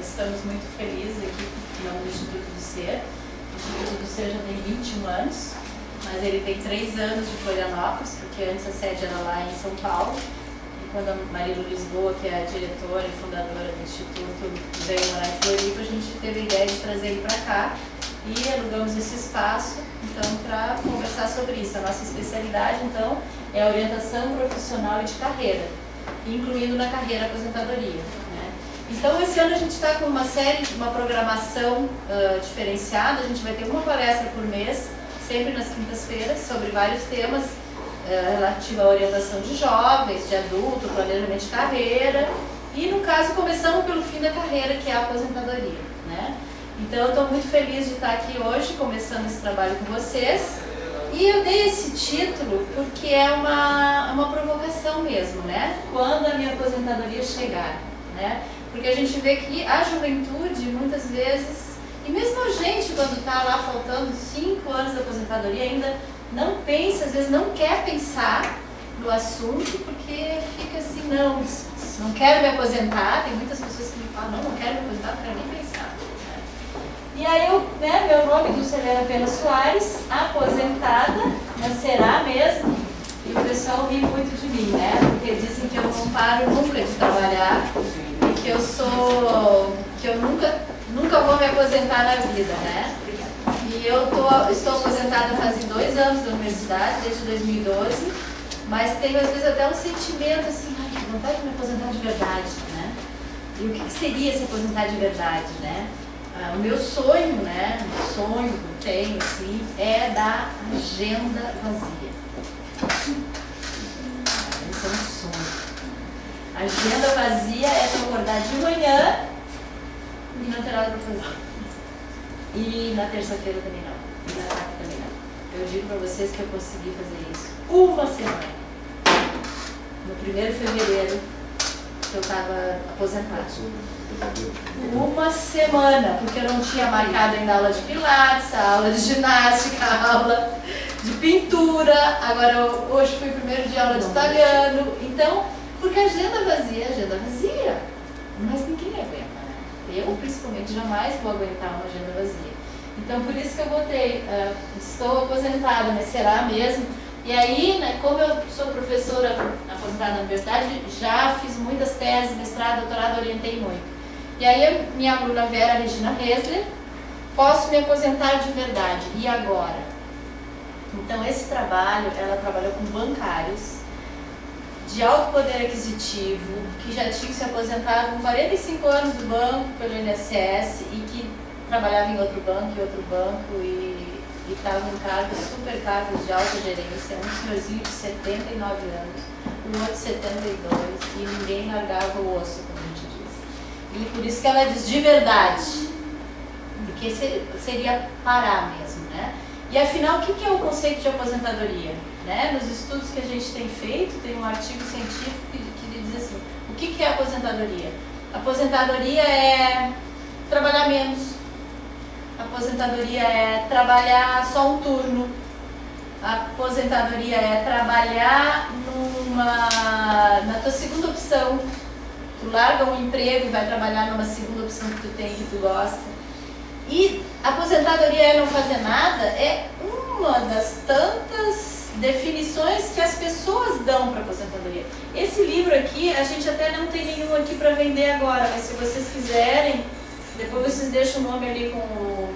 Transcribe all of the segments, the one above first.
Estamos muito felizes aqui no Instituto do Ser. O Instituto do Ser já tem 21 anos, mas ele tem 3 anos de Florianópolis, porque antes a sede era lá em São Paulo. E quando a Marilu Lisboa, que é a diretora e fundadora do Instituto, veio morar em Floripa, a gente teve a ideia de trazer ele para cá e alugamos esse espaço então, para conversar sobre isso. A nossa especialidade, então, é a orientação profissional e de carreira, incluindo na carreira a aposentadoria. Então, esse ano a gente está com uma programação diferenciada. A gente vai ter uma palestra por mês, sempre nas quintas-feiras, sobre vários temas relativos à orientação de jovens, de adulto, planejamento de carreira. E, no caso, começamos pelo fim da carreira, que é a aposentadoria, né? Então, eu estou muito feliz de estar aqui hoje, começando esse trabalho com vocês. E eu dei esse título porque é uma provocação mesmo, né? Quando a minha aposentadoria chegar, né? Porque a gente vê que a juventude, muitas vezes, e mesmo a gente, quando está lá faltando 5 anos da aposentadoria, ainda não pensa, às vezes não quer pensar no assunto, porque fica assim, não quero me aposentar. Tem muitas pessoas que me falam, não quero me aposentar, não quero nem pensar. E aí, meu nome do Celera Pena Soares, aposentada, mas será mesmo? E o pessoal ri muito de mim, né? Porque dizem que eu não paro nunca de trabalhar. Que eu nunca vou me aposentar na vida, né? E eu estou aposentada faz 2 anos da universidade, desde 2012, mas tenho às vezes até um sentimento assim, ai, que vontade de me aposentar de verdade, né? E o que seria se aposentar de verdade, né? O meu sonho, né? O sonho que eu tenho, assim, é da agenda vazia. Esse é um sonho. A agenda vazia é para acordar de manhã e não ter nada para fazer. E na terça-feira também não. E na quarta também não. Eu digo para vocês que eu consegui fazer isso uma semana. No 1º de fevereiro, que eu estava aposentada. Uma semana, porque eu não tinha marcado ainda aula de pilates, a aula de ginástica, a aula de pintura. Agora, hoje foi o 1º dia aula de italiano. Então, porque a agenda vazia, mas ninguém aguenta, né? Eu, principalmente, jamais vou aguentar uma agenda vazia. Então, por isso que eu botei, estou aposentada, mas será mesmo? E aí, né, como eu sou professora aposentada na universidade, já fiz muitas teses, mestrado, doutorado, orientei muito. E aí, minha aluna Vera Regina Hesler, posso me aposentar de verdade, e agora? Então, esse trabalho, ela trabalhou com bancários, de alto poder aquisitivo, que já tinha se aposentado com 45 anos do banco pelo INSS e que trabalhava em outro banco e estava em cargos, super cargos de alta gerência, um senhorzinho de 79 anos, um outro de 72, e ninguém largava o osso, como a gente diz. E por isso que ela diz de verdade, porque seria parar mesmo, né? E afinal, o que é o conceito de aposentadoria? Né? Nos estudos que a gente tem feito, tem um artigo científico que diz assim, o que é aposentadoria? Aposentadoria é trabalhar menos, aposentadoria é trabalhar só um turno, aposentadoria é trabalhar na tua segunda opção, tu larga um emprego e vai trabalhar numa segunda opção que tu tem, que tu gosta. E aposentadoria é não fazer nada, é uma das tantas definições que as pessoas dão para aposentadoria. Esse livro aqui, a gente até não tem nenhum aqui para vender agora, mas se vocês quiserem, depois vocês deixam o nome ali com o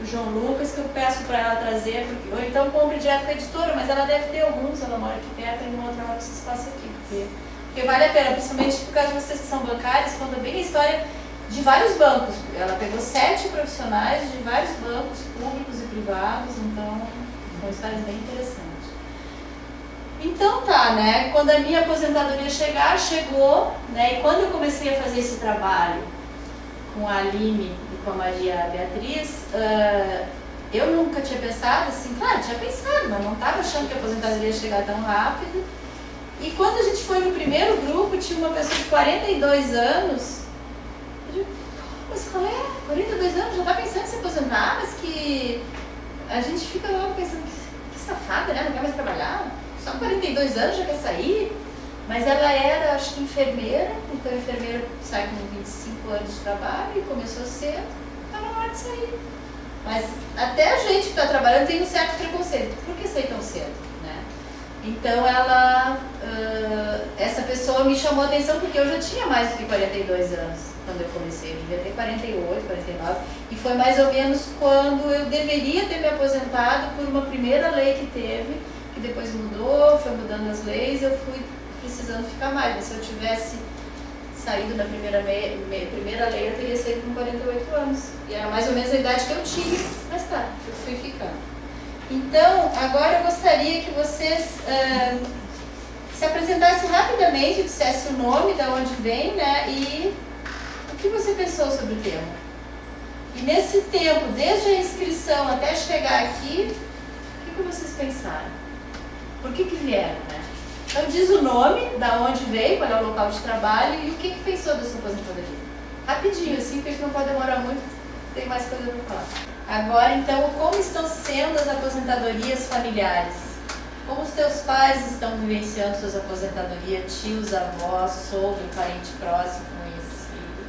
João Lucas, que eu peço para ela trazer, ou então compre direto com a editora, mas ela deve ter alguns, ela mora aqui perto, e numa outra hora que vocês passam aqui, porque vale a pena, principalmente por causa de vocês que são bancários, conta bem a história de vários bancos. Ela pegou 7 profissionais de vários bancos, públicos e privados, então são histórias bem interessantes. Então, pensar, né? Quando a minha aposentadoria chegou, né? E quando eu comecei a fazer esse trabalho com a Aline e com a Maria Beatriz, eu nunca tinha pensado assim, claro, tinha pensado, mas não estava achando que a aposentadoria ia chegar tão rápido. E quando a gente foi no primeiro grupo, tinha uma pessoa de 42 anos. Eu digo, mas qual é? 42 anos, já está pensando em se aposentar, mas que a gente fica logo pensando, que safada, né? Não quer mais trabalhar? Só 42 anos já quer sair? Mas ela era, acho que enfermeira, então a enfermeira sai com 25 anos de trabalho e começou cedo, estava na hora de sair. Mas até a gente que está trabalhando tem um certo preconceito. Por que sair tão cedo? Né? Então essa pessoa me chamou a atenção porque eu já tinha mais do que 42 anos quando eu comecei. Eu devia ter 48, 49. E foi mais ou menos quando eu deveria ter me aposentado por uma primeira lei que teve, que depois mudou, foi mudando as leis, eu fui precisando ficar mais. Mas se eu tivesse saído na primeira lei, eu teria saído com 48 anos. E era mais ou menos a idade que eu tinha, mas tá, eu fui ficando. Então, agora eu gostaria que vocês se apresentassem rapidamente, dissessem o nome, de onde vem, né, e o que você pensou sobre o tema. E nesse tempo, desde a inscrição até chegar aqui, o que vocês pensaram? Por que vieram, né? Então diz o nome, da onde veio, qual é o local de trabalho e o que pensou da sua aposentadoria. Rapidinho, assim, porque a gente não pode demorar muito, tem mais coisa para falar. Agora, então, como estão sendo as aposentadorias familiares? Como os teus pais estão vivenciando suas aposentadorias, tios, avós, sogro, parente próximo, conhecido?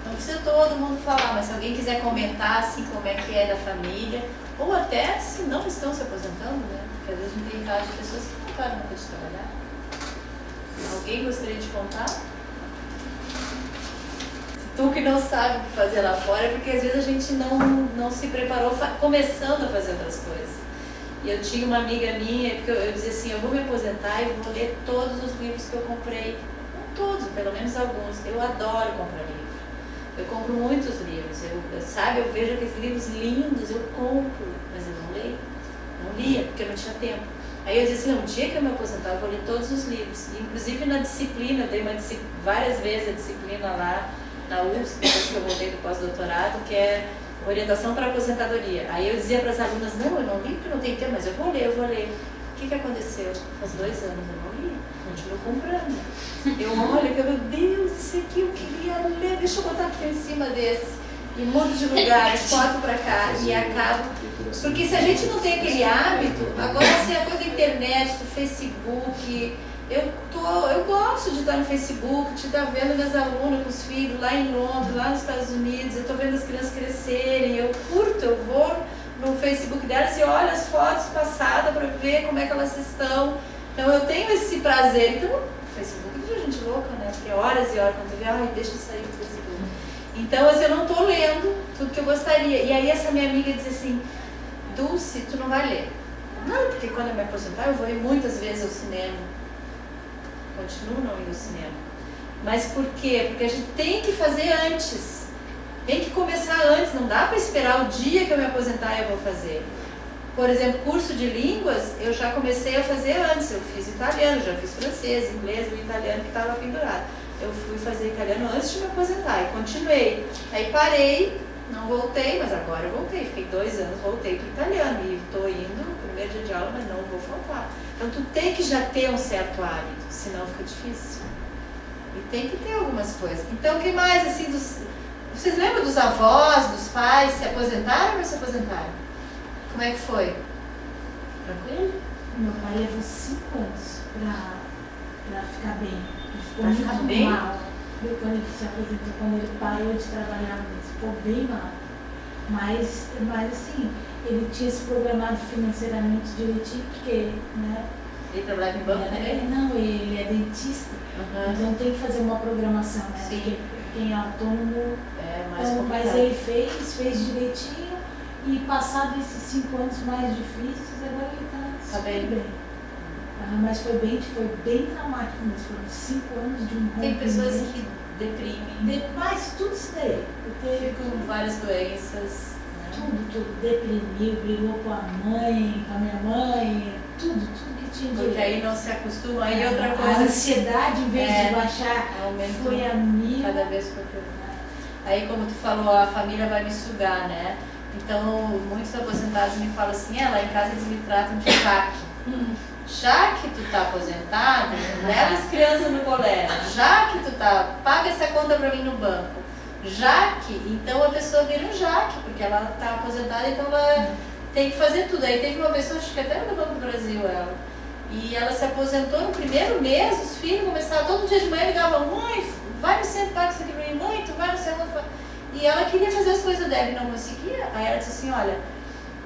Não precisa todo mundo falar, mas se alguém quiser comentar, assim, como é que é da família, ou até se não estão se aposentando, né? Porque às vezes a gente tem casos de pessoas que não param nunca de trabalhar. Alguém gostaria de contar? Tu que não sabe o que fazer lá fora, porque às vezes a gente não se preparou começando a fazer outras coisas. E eu tinha uma amiga minha, porque eu dizia assim, eu vou me aposentar e vou ler todos os livros que eu comprei. Não todos, pelo menos alguns. Eu adoro comprar livro. Eu compro muitos livros. Eu vejo aqueles livros lindos, eu compro, mas eu não leio. Não lia, porque eu não tinha tempo. Aí eu disse assim, um dia que eu me aposentar, eu vou ler todos os livros. E, inclusive na disciplina, eu dei várias vezes a disciplina lá na UFSC, depois que eu voltei do pós-doutorado, que é orientação para aposentadoria. Aí eu dizia para as alunas, não, eu não li porque não tenho tempo, mas eu vou ler. O que aconteceu? Faz 2 anos eu não li, continuo comprando. Eu olho, meu Deus, isso aqui eu queria ler, deixa eu botar aqui em cima desse. E mudo de lugar, foto para cá e acabo. Porque se a gente não tem aquele hábito, agora assim, a coisa da internet, do Facebook, eu gosto de estar no Facebook, de estar vendo minhas alunas com os filhos lá em Londres, lá nos Estados Unidos, eu estou vendo as crianças crescerem, eu curto, eu vou no Facebook delas e olho as fotos passadas para ver como é que elas estão. Então eu tenho esse prazer. Então, o Facebook deixa a gente louca, né? Porque horas e horas quando eu vejo, deixa eu sair do Facebook. Então, assim, eu não estou lendo tudo que eu gostaria. E aí essa minha amiga disse assim, Dulce, tu não vai ler. Não, porque quando eu me aposentar eu vou ir muitas vezes ao cinema. Continuo não indo ao cinema. Mas por quê? Porque a gente tem que fazer antes. Tem que começar antes. Não dá para esperar o dia que eu me aposentar e eu vou fazer. Por exemplo, curso de línguas, eu já comecei a fazer antes. Eu fiz italiano, já fiz francês, inglês, o italiano que estava pendurado. Eu fui fazer italiano antes de me aposentar e continuei. Aí parei, não voltei, mas agora eu voltei. Fiquei 2 anos, voltei para o italiano e estou indo, primeiro dia de aula, mas não vou faltar. Então tu tem que já ter um certo hábito, senão fica difícil. E tem que ter algumas coisas. Então o que mais, assim, vocês lembram dos avós, dos pais, se aposentaram ou não se aposentaram? Como é que foi? Tranquilo? Meu pai levou 5 anos para ficar bem. Ele ficou muito bem? mal. Quando ele se aposentou, quando ele parou de trabalhar, ele ficou bem mal. Mas assim, ele tinha se programado financeiramente direitinho, porque, né? Ele trabalhava em banco também? Não, ele é dentista. Então tem que fazer uma programação, né? Sim. Porque quem é autônomo. É mais então, complicado. mas ele fez direitinho e passado esses 5 anos mais difíceis, agora ele está bem. Mas foi bem traumático mesmo. Foram 5 anos de um rompimento. Tem pessoas que deprimem. Mas tudo isso daí. Ficam com várias doenças. Né? Tudo. Deprimiu, brigou com a mãe, com a minha mãe, tudo que tinha Porque dinheiro. aí não se acostuma. Aí outra coisa... A ansiedade, em vez de baixar, aumentou foi a mil. cada vez que eu pergunto. Aí, como tu falou, a família vai me sugar, né? Então, muitos aposentados me falam assim, lá em casa eles me tratam de Jaque. Já que tu tá aposentado, leva as crianças no colégio. Já que tu tá, paga essa conta pra mim no banco. Já que, então a pessoa vira um Jaque, porque ela tá aposentada, então ela tem que fazer tudo. Aí teve uma pessoa, acho que até no Banco do Brasil, ela. E ela se aposentou no primeiro mês, os filhos começaram, todo dia de manhã ligavam, mãe, vai no centro, paga isso aqui pra mim, mãe, tu vai no centro. E ela queria fazer as coisas dela e não conseguia. Aí ela disse assim, olha,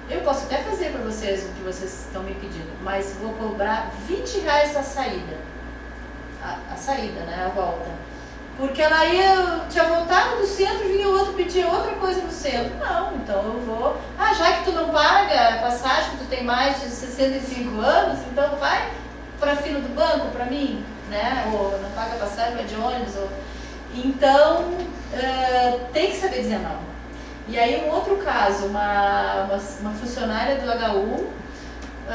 eu posso até fazer para vocês o que vocês estão me pedindo, mas vou cobrar R$20 a saída. A saída, né? A volta. Porque ela tinha voltado do centro e vinha o outro pedir outra coisa no centro. Não, então eu vou... já que tu não paga a passagem, que tu tem mais de 65 anos, então vai para a fila do banco para mim, né? Ou não paga a passagem, vai de ônibus. Então, tem que saber dizer não. E aí um outro caso, uma funcionária do HU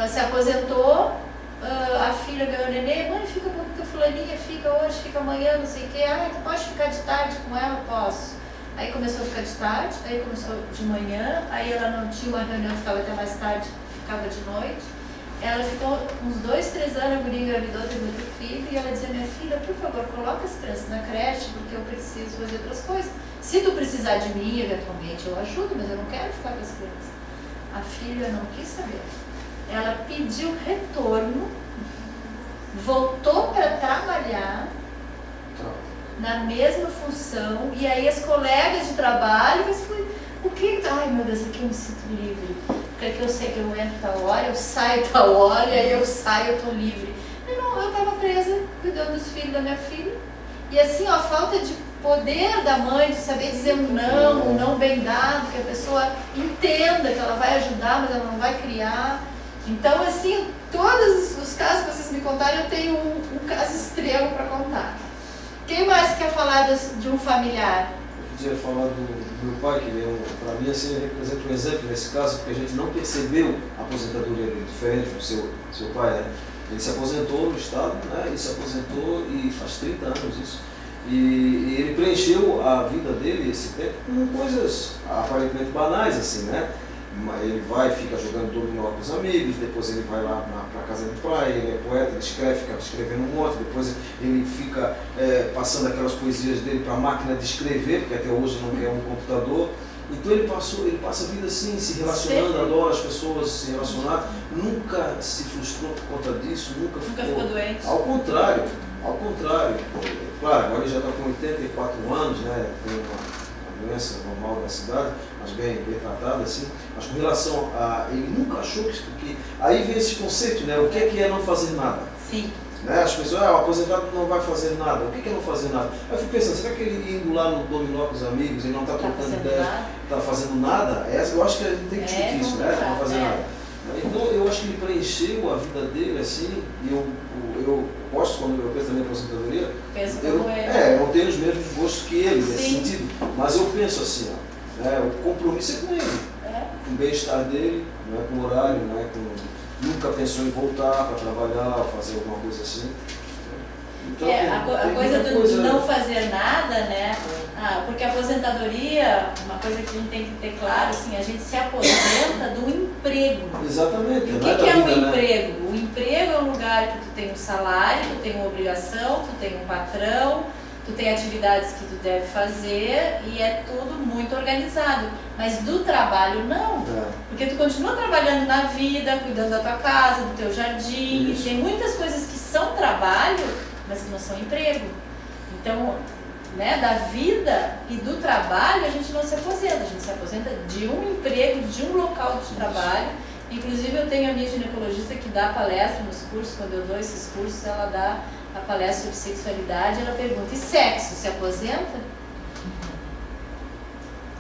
se aposentou, a filha ganhou neném, mãe, fica com a fulaninha, fica hoje, fica amanhã, não sei o quê, tu pode ficar de tarde com ela? Posso. Aí começou a ficar de tarde, aí começou de manhã, aí ela não tinha uma reunião, ficava até mais tarde, ficava de noite. Ela ficou uns 2, 3 anos, a guria engravidou, teve outro filho, e ela dizia, minha filha, por favor, coloca as crianças na creche, porque eu preciso fazer outras coisas. Se tu precisar de mim, eventualmente, eu ajudo, mas eu não quero ficar com as crianças. A filha não quis saber. Ela pediu retorno, voltou para trabalhar na mesma função, e aí as colegas de trabalho, mas o que? Ai meu Deus, aqui eu me sinto livre, porque aqui eu sei que eu entro tal hora, eu saio tal hora, e aí eu saio, eu estou livre. Eu estava presa, cuidando dos filhos da minha filha, e assim, a falta de poder da mãe, de saber dizer um não bem dado, que a pessoa entenda que ela vai ajudar, mas ela não vai criar. Então, assim, todos os casos que vocês me contaram, eu tenho um caso extremo para contar. Quem mais quer falar de um familiar? Eu queria falar do meu pai, que para mim assim, ele representa um exemplo nesse caso, porque a gente não percebeu a aposentadoria dele, diferente do seu pai, né? Ele se aposentou no Estado, né? Ele se aposentou e faz 30 anos isso. E ele preencheu a vida dele, esse tempo, com coisas aparentemente banais, assim, né? Ele vai, fica jogando dominó com os amigos, depois ele vai lá para a casa de praia, ele é poeta, ele escreve, fica escrevendo um monte, depois ele fica passando aquelas poesias dele para a máquina de escrever, porque até hoje não é um computador. Então ele passa a vida assim, se relacionando, adora as pessoas, se relacionar, nunca se frustrou por conta disso, nunca ficou doente. Ao contrário. Claro, agora ele já está com 84 anos, né, tem uma doença normal da cidade, mas bem tratada assim, mas com relação a... ele nunca achou que... Aí vem esse conceito, né, o que é não fazer nada? Sim. Né, as pessoas, o aposentado não vai fazer nada, o que é não fazer nada? Aí eu fico pensando, será que ele indo lá no dominó com os amigos, ele não está trocando ideias, está fazendo nada? Eu acho que a gente tem que discutir isso, né, não fazer nada. Então eu acho que ele preencheu a vida dele assim, e eu gosto, quando eu penso na minha aposentadoria, eu não tenho os mesmos gostos que ele, nesse sentido, mas eu penso assim, o compromisso é com ele, com o bem-estar dele, não é com o horário, não é com, nunca pensou em voltar para trabalhar, fazer alguma coisa assim. Então, a coisa do não fazer nada, né? Porque a aposentadoria, uma coisa que a gente tem que ter claro, assim, a gente se aposenta do emprego. Exatamente. E o que é um emprego? O emprego é um lugar que tu tem um salário, tu tem uma obrigação, tu tem um patrão, tu tem atividades que tu deve fazer e é tudo muito organizado. Mas do trabalho não, porque tu continua trabalhando na vida, cuidando da tua casa, do teu jardim, e tem muitas coisas que são trabalho, mas que não são emprego. Então, né, da vida e do trabalho a gente não se aposenta, a gente se aposenta de um emprego, de um local de trabalho. Inclusive eu tenho a minha ginecologista que dá palestra nos cursos, quando eu dou esses cursos, ela dá a palestra sobre sexualidade, ela pergunta, e sexo, se aposenta?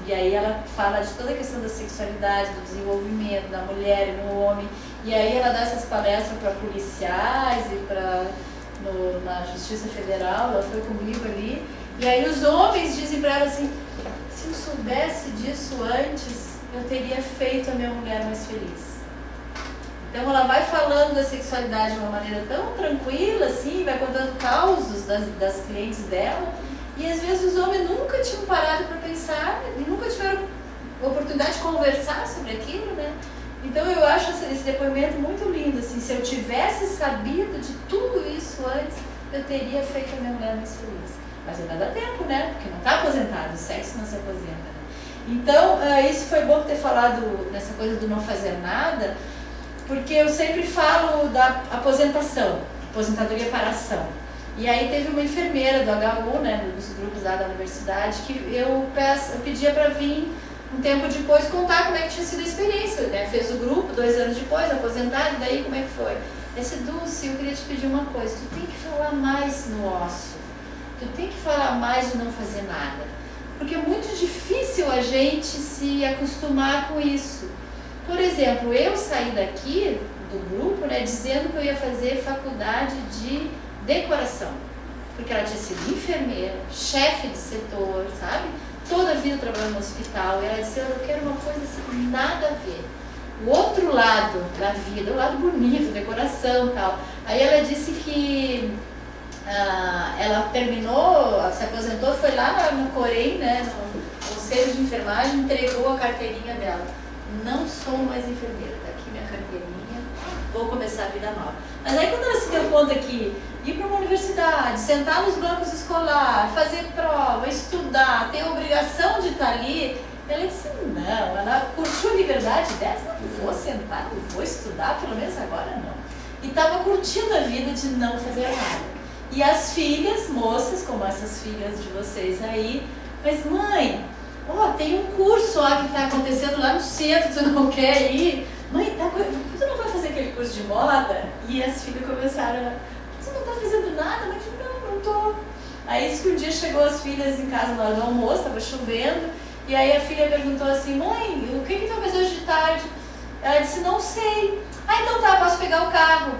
E aí ela fala de toda a questão da sexualidade, do desenvolvimento da mulher e no homem, e aí ela dá essas palestras para policiais e na Justiça Federal, ela foi comigo ali, e aí os homens dizem para ela assim, se eu soubesse disso antes, eu teria feito a minha mulher mais feliz. Então ela vai falando da sexualidade de uma maneira tão tranquila, assim, vai contando causos das clientes dela, e às vezes os homens nunca tinham parado para pensar, e nunca tiveram oportunidade de conversar sobre aquilo, né? Então eu acho esse depoimento muito lindo, assim, se eu tivesse sabido de tudo isso antes, eu teria feito a minha mulher mais feliz. Mas ainda dá tempo, né? Porque não está aposentado, o sexo não se aposenta, né? Então, isso foi bom ter falado dessa coisa do não fazer nada, porque eu sempre falo da aposentação, aposentadoria para ação. E aí teve uma enfermeira do HU, né, dos grupos lá da universidade, que eu pedia para vir um tempo depois contar como é que tinha sido a experiência, né? Fez o grupo 2 anos depois, aposentado, e daí como é que foi? Esse Dulce, eu queria te pedir uma coisa, tu tem que falar mais no ócio, tu tem que falar mais de não fazer nada, porque é muito difícil a gente se acostumar com isso. Por exemplo, eu saí daqui do grupo, né, dizendo que eu ia fazer faculdade de decoração, porque ela tinha sido enfermeira, chefe de setor, sabe? Toda a vida trabalhando no hospital, e ela disse, eu quero uma coisa assim, nada a ver. O outro lado da vida, o lado bonito, decoração e tal. Aí ela disse que ela terminou, se aposentou, foi lá no Corém, né, no Conselho de Enfermagem, entregou a carteirinha dela. Não sou mais enfermeira, tá aqui minha carteirinha, vou começar a vida nova. Mas aí quando ela se deu conta que ir para uma universidade, sentar nos bancos escolares, fazer prova, estudar, ter a obrigação de estar ali, ela disse, não, ela curtiu a liberdade dessa, não vou sentar, não vou estudar, pelo menos agora não. E estava curtindo a vida de não fazer nada. E as filhas, moças, como essas filhas de vocês aí, mas mãe, tem um curso lá que está acontecendo lá no centro, tu não quer ir? Mãe, tu não vai fazer aquele curso de moda? E as filhas começaram, tu não está fazendo nada? Mas não estou. Aí disse que um dia chegou as filhas em casa na hora do almoço, estava chovendo, e aí a filha perguntou assim, mãe, o que tu vai fazer hoje de tarde? Ela disse, não sei. Então tá, posso pegar o carro?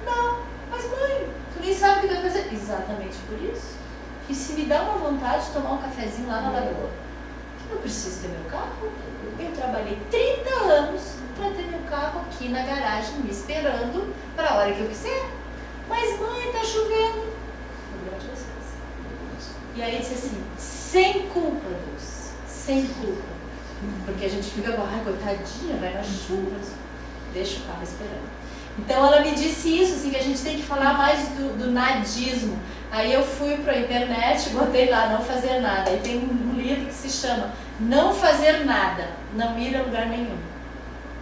Não, mas mãe, tu nem sabe o que tu vai fazer. Exatamente por isso. E se me dá uma vontade de tomar um cafezinho lá na lagoa, eu preciso ter meu carro. Eu trabalhei 30 anos para ter meu carro aqui na garagem, me esperando para a hora que eu quiser. Mas mãe, tá chovendo. Problema de vocês. E aí disse assim, sem culpa, Deus, sem culpa. Porque a gente fica, coitadinha, vai na chuva, deixa o carro esperando. Então ela me disse isso, assim, que a gente tem que falar mais do nadismo. Aí eu fui para a internet, botei lá, não fazer nada. Aí tem um livro que se chama Não Fazer Nada, Não Ir a Lugar Nenhum.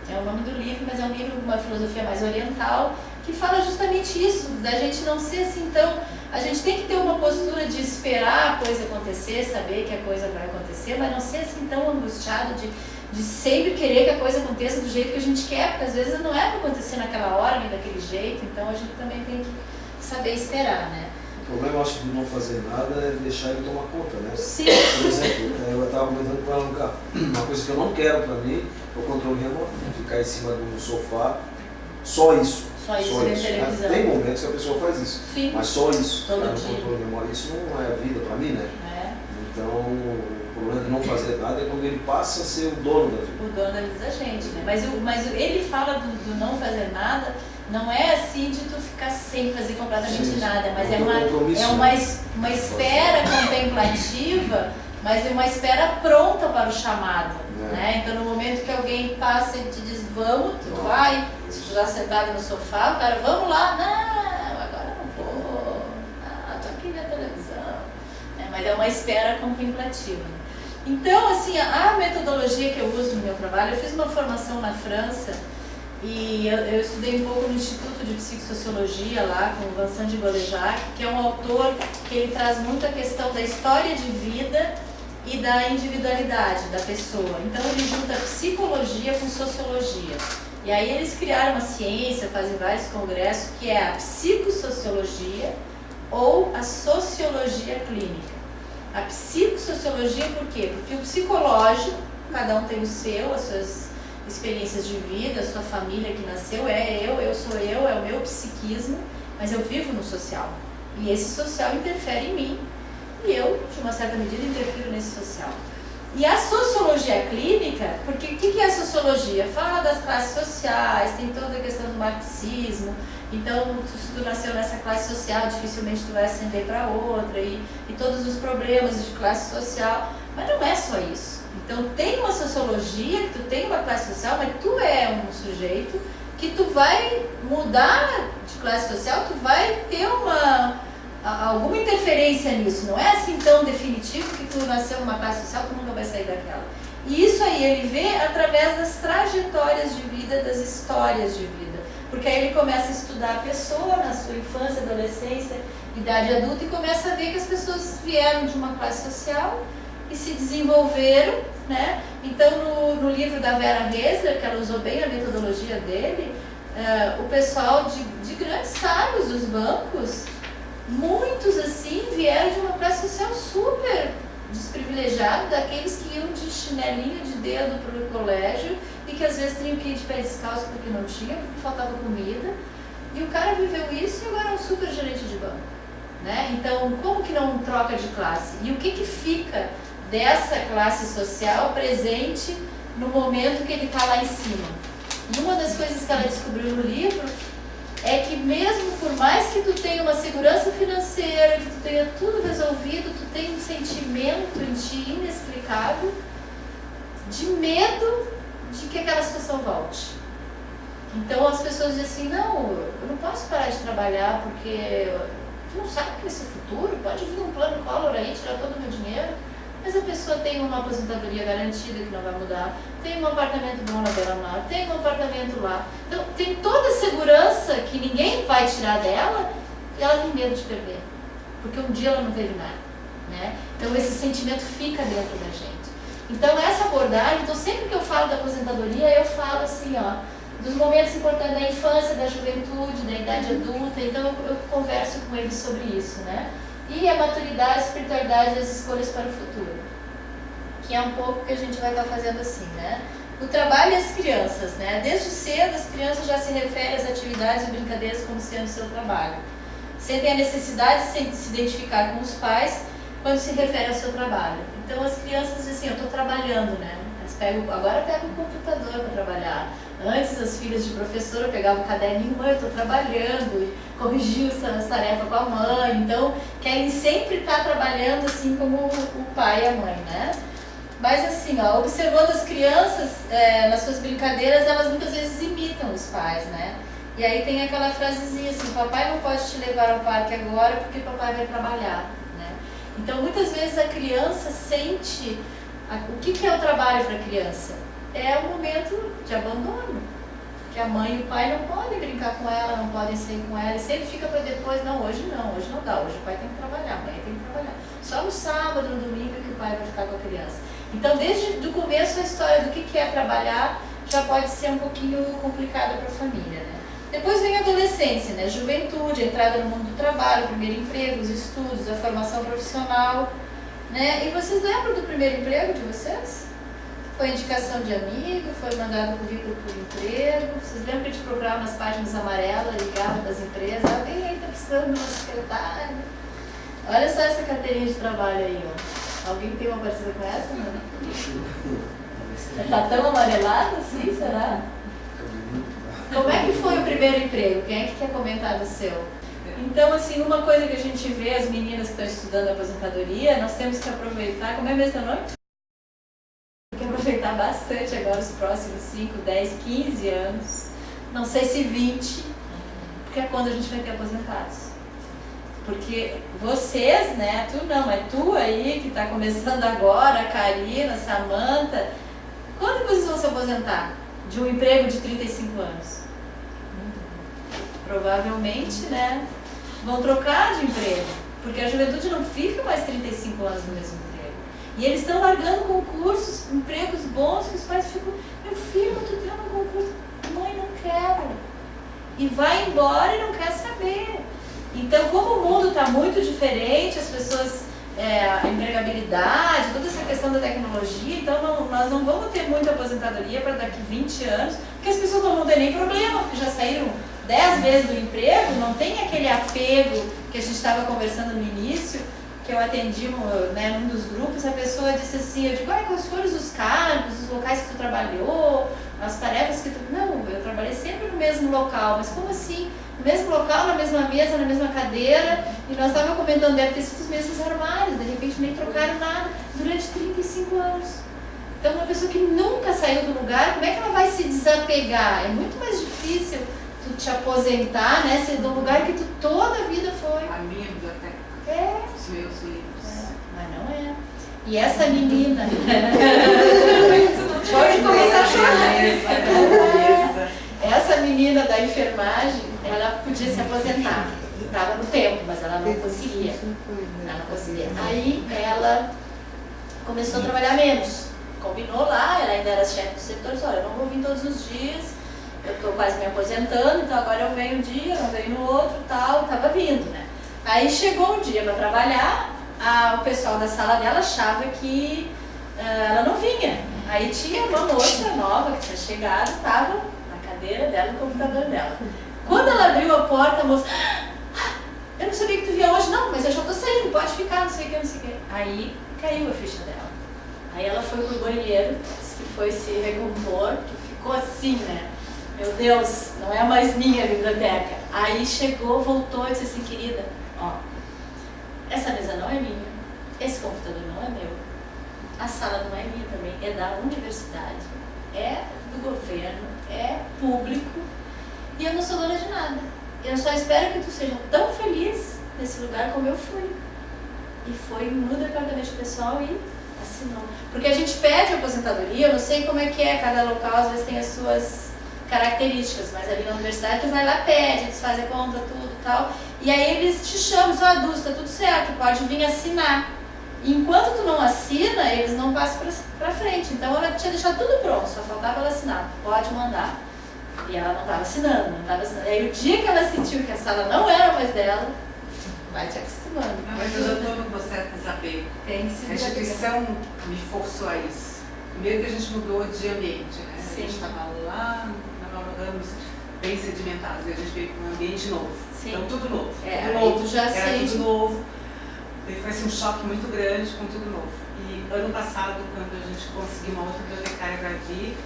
É o nome do livro, mas é um livro com uma filosofia mais oriental, que fala justamente isso, da gente não ser assim tão... A gente tem que ter uma postura de esperar a coisa acontecer, saber que a coisa vai acontecer, mas não ser assim tão angustiado de sempre querer que a coisa aconteça do jeito que a gente quer, porque às vezes não é para acontecer naquela hora, nem daquele jeito, então a gente também tem que saber esperar, né? O problema, eu acho, de não fazer nada é deixar ele tomar conta, né? Sim. Por exemplo, eu estava comentando com ela no carro, uma coisa que eu não quero para mim é o controle remoto, ficar em cima do sofá, só isso. Só isso, ver televisão. Tem momentos que a pessoa faz isso, sim, mas só isso, todo no dia. controle remoto, isso não é a vida para mim, né? É. Então, o problema de não fazer nada é quando ele passa a ser o dono da vida. O dono da vida da gente, né? Mas ele fala do não fazer nada, não é assim de tu ficar sem fazer completamente nada, mas é uma espera contemplativa, mas é uma espera pronta para o chamado, né? Então no momento que alguém passa e te diz vamos, tu vai, se tu está sentado no sofá, o cara, vamos lá, não, agora não vou, tô aqui na televisão, mas é uma espera contemplativa. Então, assim, a metodologia que eu uso no meu trabalho, eu fiz uma formação na França e eu estudei um pouco no Instituto de Psicossociologia lá com o Vincent de Golejac, que é um autor que ele traz muito a questão da história de vida e da individualidade da pessoa. Então ele junta psicologia com sociologia. E aí eles criaram uma ciência, fazem vários congressos, que é a psicossociologia ou a sociologia clínica. A psicossociologia por quê? Porque o psicológico, cada um tem o seu, as suas experiências de vida, a sua família que nasceu, eu sou eu, é o meu psiquismo, mas eu vivo no social. E esse social interfere em mim. E eu, de uma certa medida, interfiro nesse social. E a sociologia clínica, porque o que é a sociologia? Fala das classes sociais, tem toda a questão do marxismo, então se tu nasceu nessa classe social, dificilmente tu vai ascender para outra, e todos os problemas de classe social, mas não é só isso. Então tem uma sociologia, que tu tem uma classe social, mas tu é um sujeito que tu vai mudar de classe social, tu vai ter alguma interferência nisso, não é assim tão definitivo que tu nasceu numa classe social, tu nunca vai sair daquela. E isso aí ele vê através das trajetórias de vida, das histórias de vida, porque aí ele começa a estudar a pessoa na sua infância, adolescência, idade adulta, e começa a ver que as pessoas vieram de uma classe social e se desenvolveram, né? Então no livro da Vera Hesler, que ela usou bem a metodologia dele, o pessoal de grandes cargos dos bancos, muitos assim vieram de uma classe social super desprivilegiada, daqueles que iam de chinelinho de dedo para o colégio e que às vezes tinham que ir de pé descalço porque não tinha, porque faltava comida, e o cara viveu isso e agora é um super gerente de banco, né? Então como que não troca de classe? E o que fica dessa classe social presente no momento que ele está lá em cima? E uma das coisas que ela descobriu no livro é que mesmo por mais que tu tenha uma segurança financeira, que tu tenha tudo resolvido, tu tem um sentimento em ti inexplicável de medo de que aquela situação volte. Então as pessoas dizem assim, não, eu não posso parar de trabalhar porque tu não sabe o que vai ser o futuro, pode vir um plano Collor aí, tirar todo o meu dinheiro. Mas a pessoa tem uma aposentadoria garantida que não vai mudar, tem um apartamento bom na beira-mar, tem um apartamento lá. Então tem toda a segurança que ninguém vai tirar dela e ela tem medo de perder, porque um dia ela não teve nada, né? Então esse sentimento fica dentro da gente. Então essa abordagem, então sempre que eu falo da aposentadoria, eu falo assim, ó, dos momentos importantes da infância, da juventude, da idade adulta, então eu converso com eles sobre isso, né? E a maturidade, a espiritualidade das escolhas para o futuro, que é um pouco o que a gente vai estar fazendo assim, né? O trabalho e as crianças, né? Desde cedo as crianças já se referem às atividades e brincadeiras como sendo seu trabalho. Sentem a necessidade de se identificar com os pais quando se refere ao seu trabalho. Então as crianças dizem assim, eu estou trabalhando, né? Agora pegam o computador para trabalhar. Antes, as filhas de professora pegavam o caderninho, mãe, eu estou trabalhando, e corrigiam as tarefas com a mãe. Então, querem sempre estar trabalhando assim como o pai e a mãe, né? Mas assim, ó, observando as crianças nas suas brincadeiras, elas muitas vezes imitam os pais, né? E aí tem aquela frasezinha assim, papai não pode te levar ao parque agora porque papai vai trabalhar, né? Então, muitas vezes a criança sente... O que é o trabalho para a criança? É um momento de abandono, que a mãe e o pai não podem brincar com ela, não podem sair com ela, e sempre fica para depois, não, hoje não dá, hoje o pai tem que trabalhar, a mãe tem que trabalhar. Só no sábado, no domingo que o pai vai ficar com a criança. Então, desde o começo, a história do que é trabalhar já pode ser um pouquinho complicada para a família, né? Depois vem a adolescência, né? Juventude, a entrada no mundo do trabalho, o primeiro emprego, os estudos, a formação profissional, né? E vocês lembram do primeiro emprego de vocês? Foi indicação de amigo, foi mandado currículo por emprego. Vocês lembram que a gente procurava nas páginas amarelas, ligava das empresas, alguém está precisando de uma secretária. Olha só essa carteirinha de trabalho aí, ó. Alguém tem uma parecida com essa, não? Está tão amarelado assim, será? Como é que foi o primeiro emprego? Quem é que quer comentar do seu? Então, assim, uma coisa que a gente vê, as meninas que estão estudando a aposentadoria, nós temos que aproveitar, como é mesmo a noite? Tem que aproveitar bastante agora os próximos 5, 10, 15 anos, não sei se 20, porque é quando a gente vai ter aposentados. Porque vocês, né, tu não, é tu aí que está começando agora, a Karina, a Samantha, quando vocês vão se aposentar de um emprego de 35 anos? Provavelmente, né, vão trocar de emprego, porque a juventude não fica mais 35 anos no mesmo emprego. E eles estão largando concursos, empregos bons, que os pais ficam, meu filho, tu tem um concurso, mãe, não quero. E vai embora e não quer saber. Então, como o mundo está muito diferente, as pessoas, a empregabilidade, toda essa questão da tecnologia, então nós não vamos ter muita aposentadoria para daqui 20 anos, porque as pessoas não vão ter nem problema, porque já saíram 10 vezes do emprego, não tem aquele apego que a gente estava conversando no início, que eu atendi, né, num dos grupos, a pessoa disse assim, eu digo, quais foram os cargos, os locais que tu trabalhou, as tarefas que tu... Não, eu trabalhei sempre no mesmo local, mas como assim? No mesmo local, na mesma mesa, na mesma cadeira, e nós estávamos comentando, deve ter sido os mesmos armários, de repente nem trocaram nada, durante 35 anos. Então, uma pessoa que nunca saiu do lugar, como é que ela vai se desapegar? É muito mais difícil tu te aposentar, né, ser do lugar que tu toda a vida foi. A minha biblioteca. Os meus livros. Mas não é. E essa menina... Pode começar a chorar. Essa menina da enfermagem, ela podia se aposentar. Estava no tempo, mas ela não conseguia. Ela não conseguia. Aí ela começou a trabalhar menos. Combinou lá, ela ainda era chefe do setor, disse, olha, eu não vou vir todos os dias, eu estou quase me aposentando, então agora eu venho um dia, não venho no outro, tal, estava vindo, né? Aí chegou um dia para trabalhar, o pessoal da sala dela achava que ela não vinha. Aí tinha uma moça nova que tinha chegado, estava na cadeira dela, no computador dela. Quando ela abriu a porta, a moça, eu não sabia que tu vinha hoje, não, mas eu já estou saindo, pode ficar, não sei o que, não sei o que. Aí caiu a ficha dela. Aí ela foi pro banheiro, disse que foi se recompor, que ficou assim, né? Meu Deus, não é mais minha biblioteca. Aí chegou, voltou e disse assim, querida, ó, essa mesa não é minha, esse computador não é meu, a sala não é minha também, é da universidade, é do governo, é público, e eu não sou dona de nada. Eu só espero que tu seja tão feliz nesse lugar como eu fui. E foi no departamento pessoal e assinou. Porque a gente pede aposentadoria, eu não sei como é que é, cada local às vezes tem as suas características, mas ali na universidade tu vai lá, pede, eles fazem a conta, tudo e tal, e aí eles te chamam, Dulce, tá tudo certo, pode vir assinar. E enquanto tu não assina, eles não passam pra frente. Então ela tinha deixado tudo pronto, só faltava ela assinar, pode mandar. E ela não estava assinando, não estava assinando. E aí o dia que ela sentiu que a sala não era mais dela, vai te acostumando. Não, mas eu já estou no processo de desapego. Tem que se A instituição me forçou a isso. Primeiro que a gente mudou de ambiente, né? Sim. A gente estava lá na Nova Ramos, bem sedimentados, e a gente veio para um ambiente novo. Sim. Então tudo novo. É, tudo novo. tu já Era sente. tudo novo. E foi assim, um choque muito grande com tudo novo. E ano passado, quando a gente conseguiu uma outra bibliotecária para vir,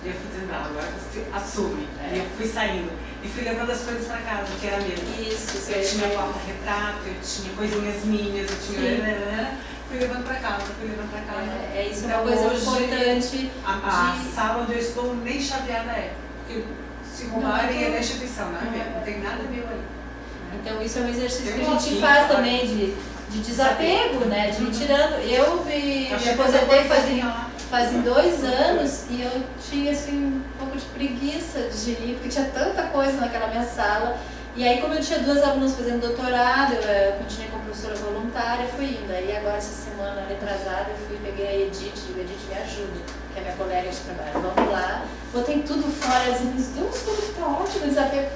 eu fui dizendo, não, agora você assume. E eu fui saindo. E fui levando as coisas para casa, que era mesmo. Isso, Eu tinha porta-retrato, eu tinha coisinhas minhas, eu tinha... Fui levando para casa, fui levando para casa. É isso, Então, uma coisa hoje, importante. A sala onde eu estou nem chaveada é. Porque se roubarem é da instituição, não é mesmo? Não tem nada meu ali. Então isso é um exercício Tem que a um gente pouquinho, faz claro. também de desapego, né? De ir tirando. Eu me Achei que aposentei essa coisinha lá. fazem 2 anos e eu tinha assim um pouco de preguiça de ir, porque tinha tanta coisa naquela minha sala. E aí, como eu tinha 2 alunas fazendo doutorado, eu continuei como professora voluntária, fui indo. Aí agora, essa semana retrasada, eu fui, peguei a Edith, digo, Edith, me ajuda, que é minha colega de trabalho. Vamos lá, botei tudo fora, dizendo, Deus, tudo tá ótimo, desapego.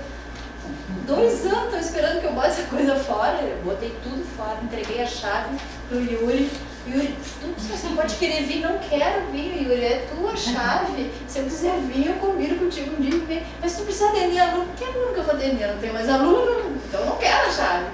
2 anos, estão esperando que eu bote essa coisa fora. Eu botei tudo fora, entreguei a chave pro Yuri. Yuri, você não pode querer vir, não quero vir, Yuri, é tua chave. Se eu quiser vir, eu combino contigo um dia e vem. Mas tu precisa atender aluno, que aluno que eu vou atender? Não tenho mais aluno, então eu não quero a chave.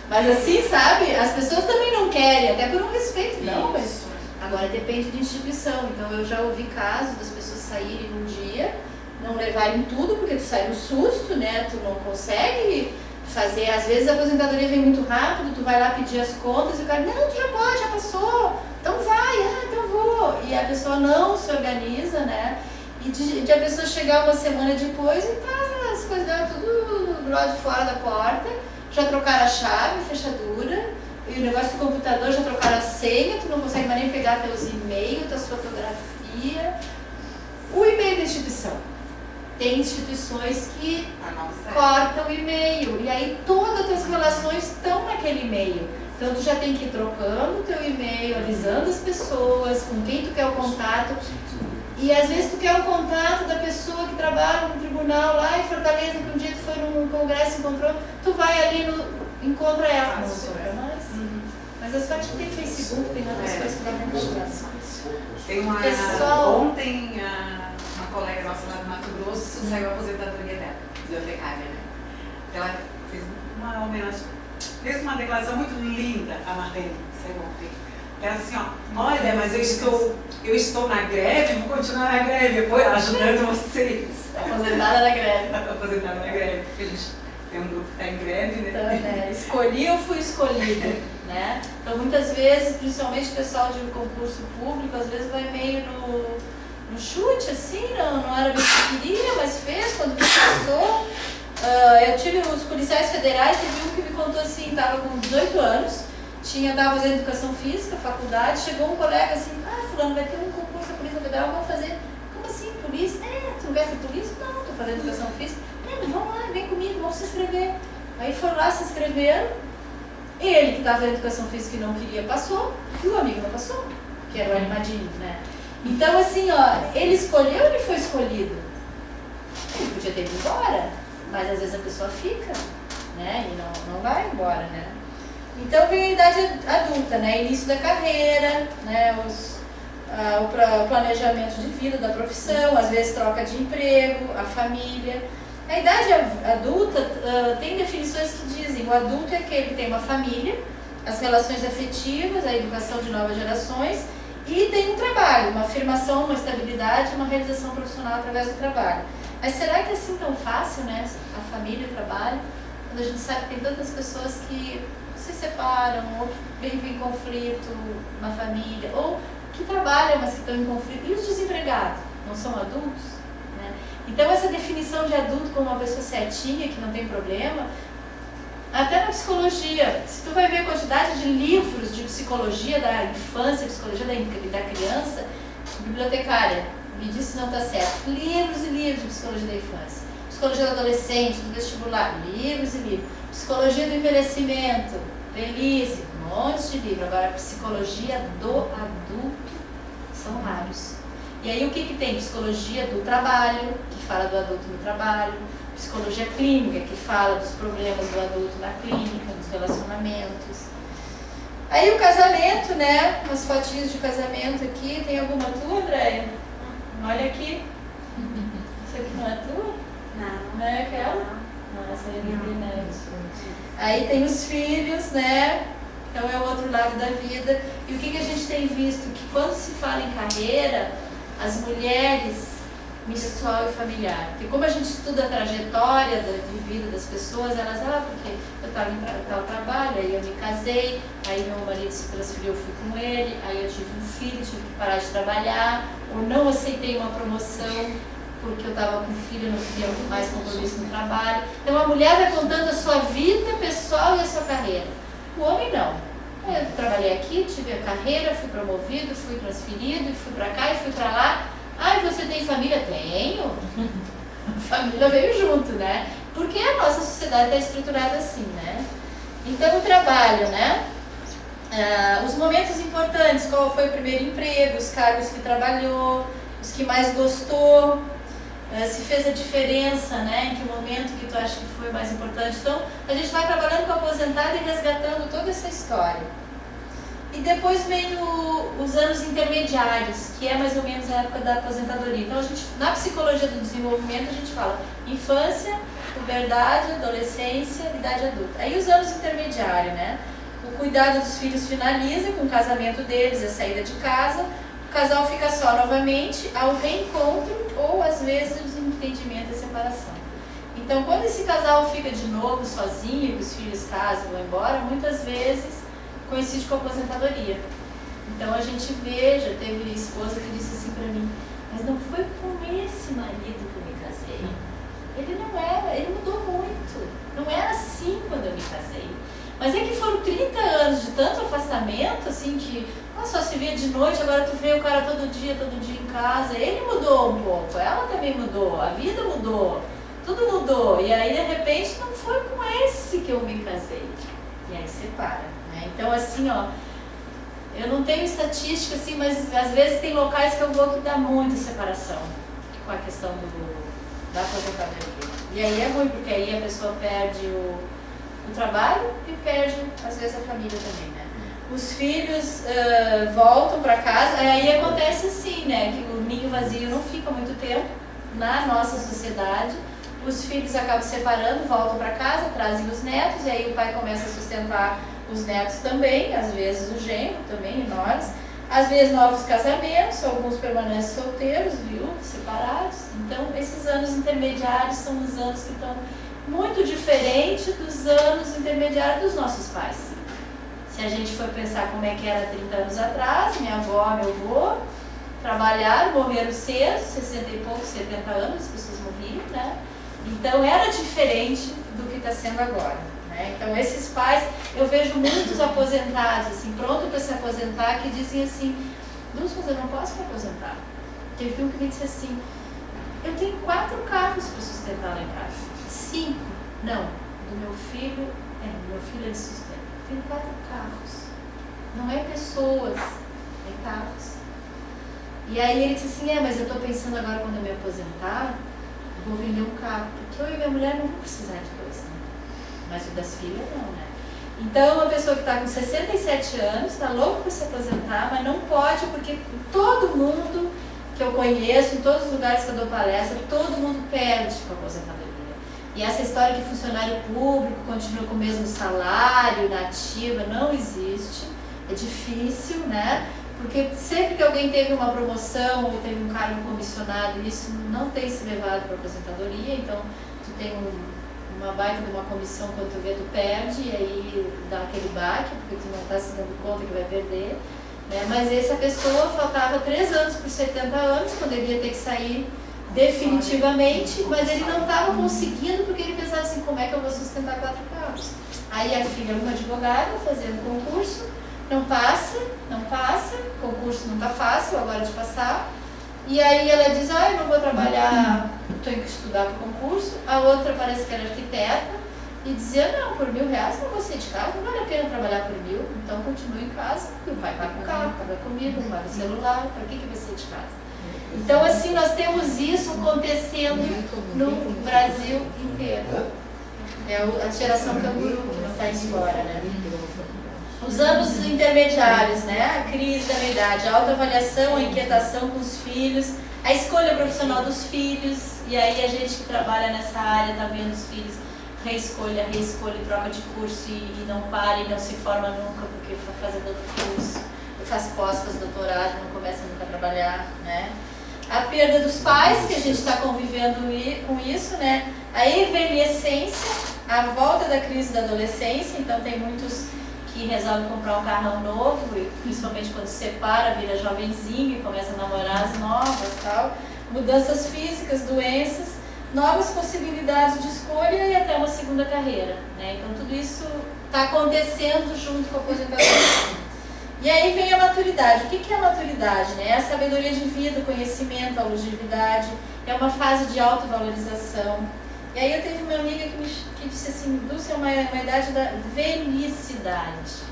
Mas assim, sabe, as pessoas também não querem, até por um respeito, não, mas agora depende de instituição. Então eu já ouvi casos das pessoas saírem um dia, não levarem tudo, porque tu sai no susto, né, tu não consegue fazer, às vezes a aposentadoria vem muito rápido, tu vai lá pedir as contas e o cara, não, tu já pode, já passou, então vai, então vou. E a pessoa não se organiza, né, e de a pessoa chegar uma semana depois e tá as coisas dela tudo do lado de fora da porta, já trocaram a chave, fechadura, e o negócio do computador já trocaram a senha, tu não consegue mais nem pegar teus e-mails, tuas fotografias, o e-mail da instituição. Tem instituições que cortam o e-mail, e aí todas as tuas relações estão naquele e-mail. Então tu já tem que ir trocando o teu e-mail, avisando as pessoas, com quem tu quer o contato. E às vezes tu quer o contato da pessoa que trabalha no tribunal lá em Fortaleza, que um dia tu foi num congresso e encontrou, tu vai ali, encontra ela. Não encontra mais. Mas a sorte que tem Facebook, tem outras coisas que dá pra encontrar. Tem uma... Pessoal... Ontem, uma colega nossa lá do Mato Grosso saiu a aposentadoria dela, bibliotecária, né? Ela fez uma homenagem fez uma declaração muito linda, a Marlene, ela assim, ó, olha, mas eu estou na greve, vou continuar na greve, ajudando vocês. Aposentada na greve. Aposentada na greve, porque a gente tem um grupo que está em greve, né? Então, escolhi ou fui escolhida, né? Então, muitas vezes, principalmente o pessoal de concurso público, às vezes vai meio no chute, assim, não era bem o que queria, mas fez, quando passou. Eu tive os policiais federais, teve um que me contou assim, estava com 18 anos, estava fazendo educação física, faculdade, chegou um colega assim, fulano, vai ter um concurso da Polícia Federal, vamos fazer. Como assim, polícia? Tu não quer ser polícia? Não, estou fazendo educação física. Mas vamos lá, vem comigo, vamos se inscrever. Aí foram lá, se inscreveram, ele que estava fazendo educação física e não queria, passou, e o amigo não passou, que era o animadinho, né? Então assim, ele escolheu ou ele foi escolhido? Ele podia ter ido embora, mas às vezes a pessoa fica, né? E não vai embora, né? Então vem a idade adulta, né? Início da carreira, né? O planejamento de vida, da profissão, às vezes troca de emprego, a família. A idade adulta tem definições que dizem o adulto é aquele que tem uma família, as relações afetivas, a educação de novas gerações e tem um trabalho, uma afirmação, uma estabilidade, uma realização profissional através do trabalho. Mas será que é assim tão fácil, né? A família e o trabalho, quando a gente sabe que tem tantas pessoas que se separam ou que vivem em conflito na família ou que trabalham, mas que estão em conflito. E os desempregados? Não são adultos? Né? Então, essa definição de adulto como uma pessoa certinha, que não tem problema, até na psicologia, se tu vai ver a quantidade de livros de psicologia da infância, psicologia da criança, bibliotecária, me disse se não está certo, livros e livros de psicologia da infância, psicologia do adolescente, do vestibular, livros e livros, psicologia do envelhecimento, velhice, montes de livros. Agora, psicologia do adulto são raros. E aí o que tem? Psicologia do trabalho, que fala do adulto no trabalho, psicologia clínica, que fala dos problemas do adulto na clínica, dos relacionamentos. Aí o casamento, né? Umas fotinhas de casamento aqui. Tem alguma tua, Andréia? Olha aqui. Isso aqui não é tua? Não. Não é aquela? Não, essa é a internet. Aí tem os filhos, né? Então é o outro lado da vida. E o que a gente tem visto? Que quando se fala em carreira, as mulheres, pessoal e familiar. Porque como a gente estuda a trajetória de vida das pessoas, elas, porque eu estava em tal trabalho, aí eu me casei, aí meu marido se transferiu, eu fui com ele, aí eu tive um filho, tive que parar de trabalhar, ou não aceitei uma promoção porque eu estava com filho, não queria mais compromisso no trabalho. Então a mulher vai contando a sua vida pessoal e a sua carreira. O homem não. Eu trabalhei aqui, tive a carreira, fui promovido, fui transferido, fui para cá e fui para lá. Você tem família? Tenho. A família veio junto, né? Porque a nossa sociedade está estruturada assim, né? Então o trabalho, né? Os momentos importantes, qual foi o primeiro emprego, os cargos que trabalhou, os que mais gostou, se fez a diferença, né? Em que momento que tu acha que foi mais importante. Então, a gente vai trabalhando com o aposentado e resgatando toda essa história. E depois vem os anos intermediários, que é mais ou menos a época da aposentadoria. Então, na psicologia do desenvolvimento, a gente fala infância, puberdade, adolescência, idade adulta. Aí os anos intermediários, né? O cuidado dos filhos finaliza com o casamento deles, a saída de casa. O casal fica só novamente ao reencontro ou às vezes o desentendimento e a separação. Então, quando esse casal fica de novo sozinho, que os filhos casam e vão embora, muitas vezes coincide com a aposentadoria. Então a gente vê, já teve esposa que disse assim pra mim, mas não foi com esse marido que eu me casei. Ele não era, ele mudou muito. Não era assim quando eu me casei. Mas é que foram 30 anos de tanto afastamento, assim, que só se via de noite, agora tu vê o cara todo dia em casa. Ele mudou um pouco, ela também mudou, a vida mudou, tudo mudou. E aí, de repente, não foi com esse que eu me casei. E aí separa, né? Então, assim, eu não tenho estatística, assim, mas às vezes tem locais que eu vou que dá muita separação com a questão da aposentadoria. E aí é ruim, porque aí a pessoa perde o trabalho e perde, às vezes, a família também, né? Os filhos voltam para casa, aí acontece assim, né? Que o ninho vazio não fica muito tempo na nossa sociedade, os filhos acabam se separando, voltam para casa, trazem os netos, e aí o pai começa a sustentar os netos também, às vezes o genro também, e nós. Às vezes novos casamentos, alguns permanecem solteiros, viúvos, separados. Então, esses anos intermediários são os anos que estão muito diferentes dos anos intermediários dos nossos pais. Se a gente for pensar como é que era 30 anos atrás, minha avó, meu avô, trabalharam, morreram cedo, 60 e poucos, 70 anos, as pessoas morriam, né? Então, era diferente do que está sendo agora. Então, esses pais, eu vejo muitos aposentados, assim, prontos para se aposentar, que dizem assim, Dulce, mas eu não posso me aposentar. Teve um que me disse assim, eu tenho 4 carros para sustentar lá em casa. 5? Não, do meu filho ele sustenta. Eu tenho 4 carros. Não é pessoas, é carros. E aí ele disse assim, mas eu estou pensando agora quando eu me aposentar, eu vou vender um carro, porque eu e minha mulher não vamos precisar de dois, né? Mas o das filhas não, né? Então, uma pessoa que está com 67 anos, está louco para se aposentar, mas não pode, porque todo mundo que eu conheço, em todos os lugares que eu dou palestra, todo mundo perde com a aposentadoria. E essa história que funcionário público continua com o mesmo salário, na ativa, não existe. É difícil, né? Porque sempre que alguém teve uma promoção ou teve um cargo comissionado, isso não tem se levado para a aposentadoria, então tu tem uma baita de uma comissão, quando tu vê, tu perde, e aí dá aquele baque, porque tu não está se dando conta que vai perder, né? Mas essa pessoa faltava 3 anos para os 70 anos, quando ele ia ter que sair definitivamente, mas ele não estava conseguindo, porque ele pensava assim, como é que eu vou sustentar 4 carros? Aí a filha, uma advogada, fazendo concurso, não passa, concurso não está fácil agora de passar, e aí ela diz, eu não vou trabalhar, tenho que estudar para o concurso. A outra parece que era arquiteta e dizia, não, por R$1.000 não vou sair de casa, não vale a pena trabalhar por 1.000, então continua em casa, vai pagar o carro, paga comida, paga o celular, para que vai sair de casa? Então assim, nós temos isso acontecendo no Brasil inteiro. É a geração canguru que não está indo embora, né? Os anos intermediários, né? A crise da meia-idade, a autoavaliação, a inquietação com os filhos, a escolha profissional dos filhos, e aí a gente que trabalha nessa área está vendo os filhos reescolha, troca de curso e não para e não se forma nunca porque está fazendo outro curso, faz pós, faz doutorado, não começa nunca a trabalhar, né? A perda dos pais, que a gente está convivendo com isso, né? A envelhecência, a volta da crise da adolescência, então tem muitos que resolvem comprar um carrão novo, e principalmente quando se separa, vira jovenzinho e começa a namorar as novas, tal. Mudanças físicas, doenças, novas possibilidades de escolha e até uma segunda carreira, né? Então tudo isso está acontecendo junto com a aposentadoria. E aí vem a maturidade. O que é a maturidade? Né? É a sabedoria de vida, o conhecimento, a longevidade, é uma fase de autovalorização. E aí eu tive uma amiga que disse assim, Dulce, é uma idade da felicidade.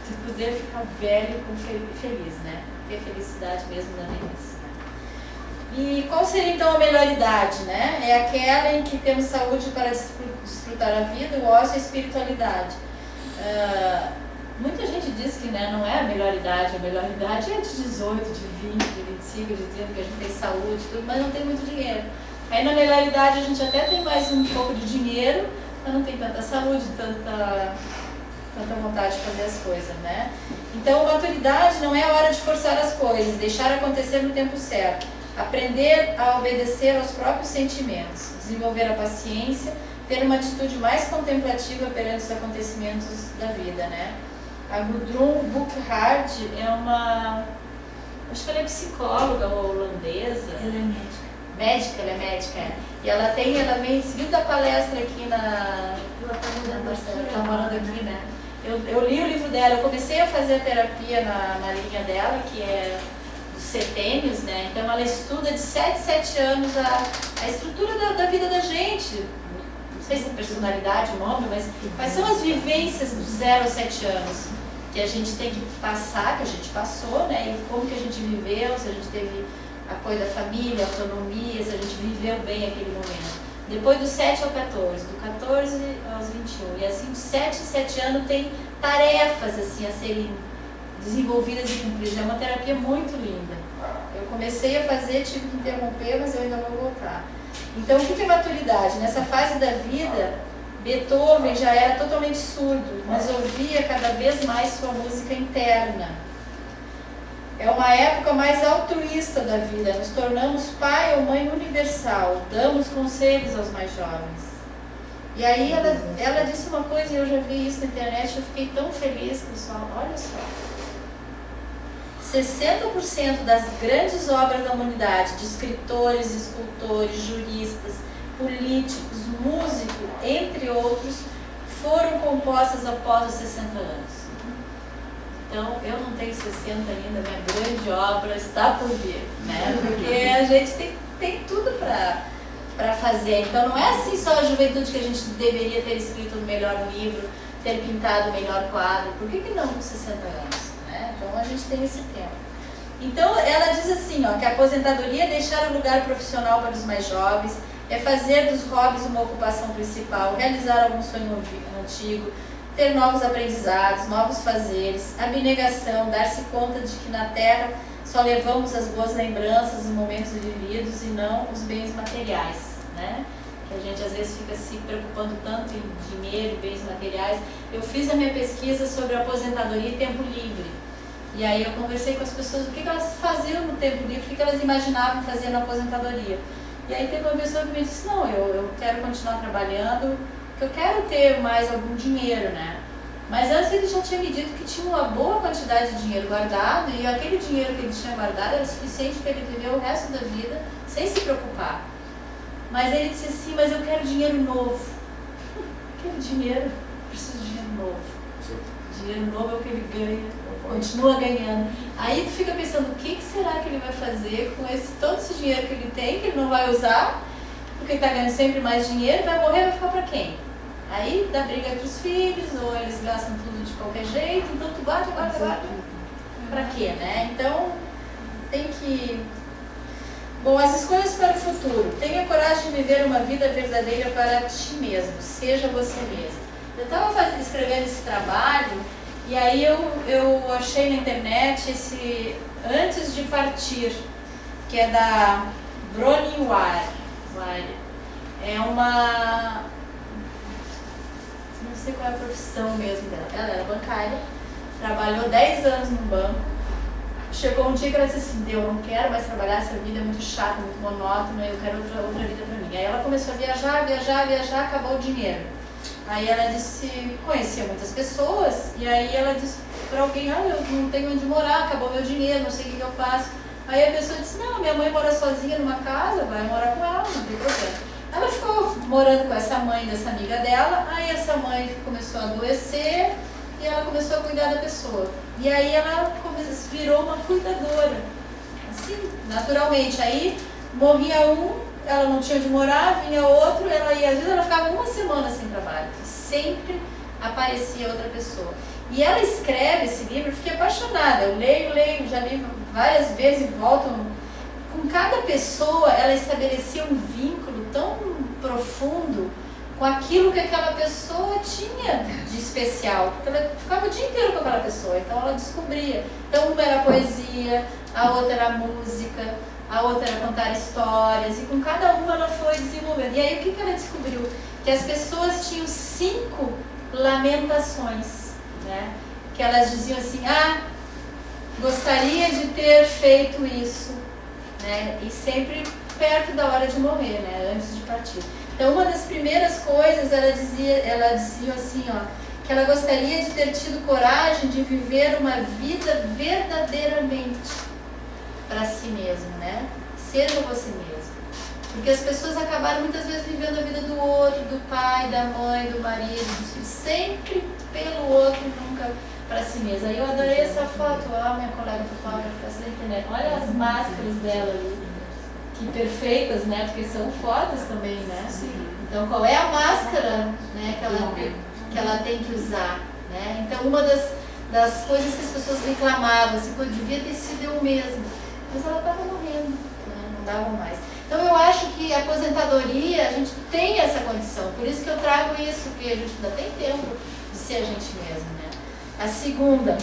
De poder ficar velho com feliz, né? Ter felicidade mesmo na velhice. E qual seria então a melhor idade, né? É aquela em que temos saúde para desfrutar a vida, o ócio e a espiritualidade. Muita gente diz que, né, não é a melhor idade é de 18, de 20, de 25, de 30, que a gente tem saúde, tudo, mas não tem muito dinheiro. Aí na melhor idade a gente até tem mais um pouco de dinheiro, mas não tem tanta saúde, tanta vontade de fazer as coisas, né? Então, maturidade não é a hora de forçar as coisas, deixar acontecer no tempo certo. Aprender a obedecer aos próprios sentimentos, desenvolver a paciência, ter uma atitude mais contemplativa perante os acontecimentos da vida, né? A Gudrun Buchard é acho que ela é psicóloga holandesa. Ela é médica. Ela é médica. E ela vem seguindo a palestra aqui ela tá morando aqui, né? Eu li o livro dela, eu comecei a fazer a terapia na linha dela, que é dos setênios, né? Então ela estuda de 7 anos a estrutura da vida da gente. Não sei se é personalidade o nome, mas quais são as vivências dos 0 aos 7 anos que a gente tem que passar, que a gente passou, né? E como que a gente viveu, se a gente teve apoio da família, autonomia, se a gente viveu bem aquele momento. Depois do 7 ao 14, do 14 aos 21. E assim, de 7 em 7 anos tem tarefas assim, a serem desenvolvidas e cumpridas. É uma terapia muito linda. Eu comecei a fazer, tive que interromper, mas eu ainda vou voltar. Então, o que é maturidade? Nessa fase da vida, Beethoven já era totalmente surdo, mas ouvia cada vez mais sua música interna. É uma época mais altruísta da vida, nos tornamos pai ou mãe universal, damos conselhos aos mais jovens. E aí ela disse uma coisa, e eu já vi isso na internet, eu fiquei tão feliz, pessoal, olha só. 60% das grandes obras da humanidade, de escritores, escultores, juristas, políticos, músicos, entre outros, foram compostas após os 60 anos. Então, eu não tenho 60 ainda, minha grande obra está por vir, né? Porque a gente tem tudo para fazer. Então, não é assim só a juventude que a gente deveria ter escrito o melhor livro, ter pintado o melhor quadro. Por que não com 60 anos? Né? Então, a gente tem esse tempo. Então, ela diz assim, ó, que a aposentadoria é deixar um lugar profissional para os mais jovens, é fazer dos hobbies uma ocupação principal, realizar algum sonho antigo, ter novos aprendizados, novos fazeres, abnegação, dar-se conta de que na Terra só levamos as boas lembranças, os momentos vividos e não os bens materiais, né? Que a gente às vezes fica se preocupando tanto em dinheiro, bens materiais. Eu fiz a minha pesquisa sobre aposentadoria e tempo livre. E aí eu conversei com as pessoas o que elas faziam no tempo livre, o que elas imaginavam fazer na aposentadoria. E aí teve uma pessoa que me disse, não, eu quero continuar trabalhando, eu quero ter mais algum dinheiro, né? Mas antes ele já tinha me dito que tinha uma boa quantidade de dinheiro guardado e aquele dinheiro que ele tinha guardado era suficiente para ele viver o resto da vida sem se preocupar. Mas ele disse assim, mas eu quero dinheiro novo. Quero dinheiro, preciso de dinheiro novo. Dinheiro novo é o que ele ganha, continua ganhando. Aí tu fica pensando, o que será que ele vai fazer com todo esse dinheiro que ele tem, que ele não vai usar, porque ele está ganhando sempre mais dinheiro, vai morrer, vai ficar para quem? Aí dá briga entre os filhos, ou eles gastam tudo de qualquer jeito, então tu guarda. Pra quê, né? Então, tem que... Bom, as escolhas para o futuro. Tenha coragem de viver uma vida verdadeira para ti mesmo, seja você mesmo. Eu estava escrevendo esse trabalho, e aí eu achei na internet esse Antes de Partir, que é da Bronnie Ware. É uma... não sei qual é a profissão mesmo dela. Ela era bancária, trabalhou 10 anos no banco. Chegou um dia que ela disse assim, eu não quero mais trabalhar, essa vida é muito chata, muito monótona, eu quero outra vida para mim. Aí ela começou a viajar, acabou o dinheiro. Aí ela disse, conhecia muitas pessoas, e aí ela disse para alguém, eu não tenho onde morar, acabou meu dinheiro, não sei o que eu faço. Aí a pessoa disse, não, minha mãe mora sozinha numa casa, vai morar com ela, não tem problema. Ela ficou morando com essa mãe dessa amiga dela, aí essa mãe começou a adoecer e ela começou a cuidar da pessoa. E aí ela virou uma cuidadora, assim, naturalmente. Aí morria um, ela não tinha onde morar, vinha outro, ela ia, às vezes ela ficava uma semana sem trabalho, sempre aparecia outra pessoa. E ela escreve esse livro, eu fiquei apaixonada, eu leio, já li várias vezes e volto. Com cada pessoa, ela estabelecia um vínculo tão profundo com aquilo que aquela pessoa tinha de especial, porque ela ficava o dia inteiro com aquela pessoa, então ela descobria. Então uma era poesia, a outra era música, a outra era contar histórias, e com cada uma ela foi desenvolvendo. E aí o que ela descobriu? Que as pessoas tinham 5 lamentações, né? Que elas diziam assim, gostaria de ter feito isso, né? E sempre perto da hora de morrer, né? Antes de partir. Então uma das primeiras coisas, ela dizia assim, que ela gostaria de ter tido coragem de viver uma vida verdadeiramente para si mesmo, né? Seja você mesmo. Porque as pessoas acabaram muitas vezes vivendo a vida do outro, do pai, da mãe, do marido, dos filhos, sempre pelo outro, nunca para si mesma. Aí eu adorei essa foto, minha colega fotógrafa, essa da internet. Olha as máscaras dela ali. Que perfeitas, né? Porque são fotos também, né? Sim. Então, qual é a máscara, né, que ela tem que usar, né? Então, uma das coisas que as pessoas reclamavam, assim, devia ter sido eu mesma. Mas ela estava morrendo, né? Não dava mais. Então, eu acho que a aposentadoria, a gente tem essa condição. Por isso que eu trago isso, porque a gente ainda tem tempo de ser a gente mesmo, né? A segunda,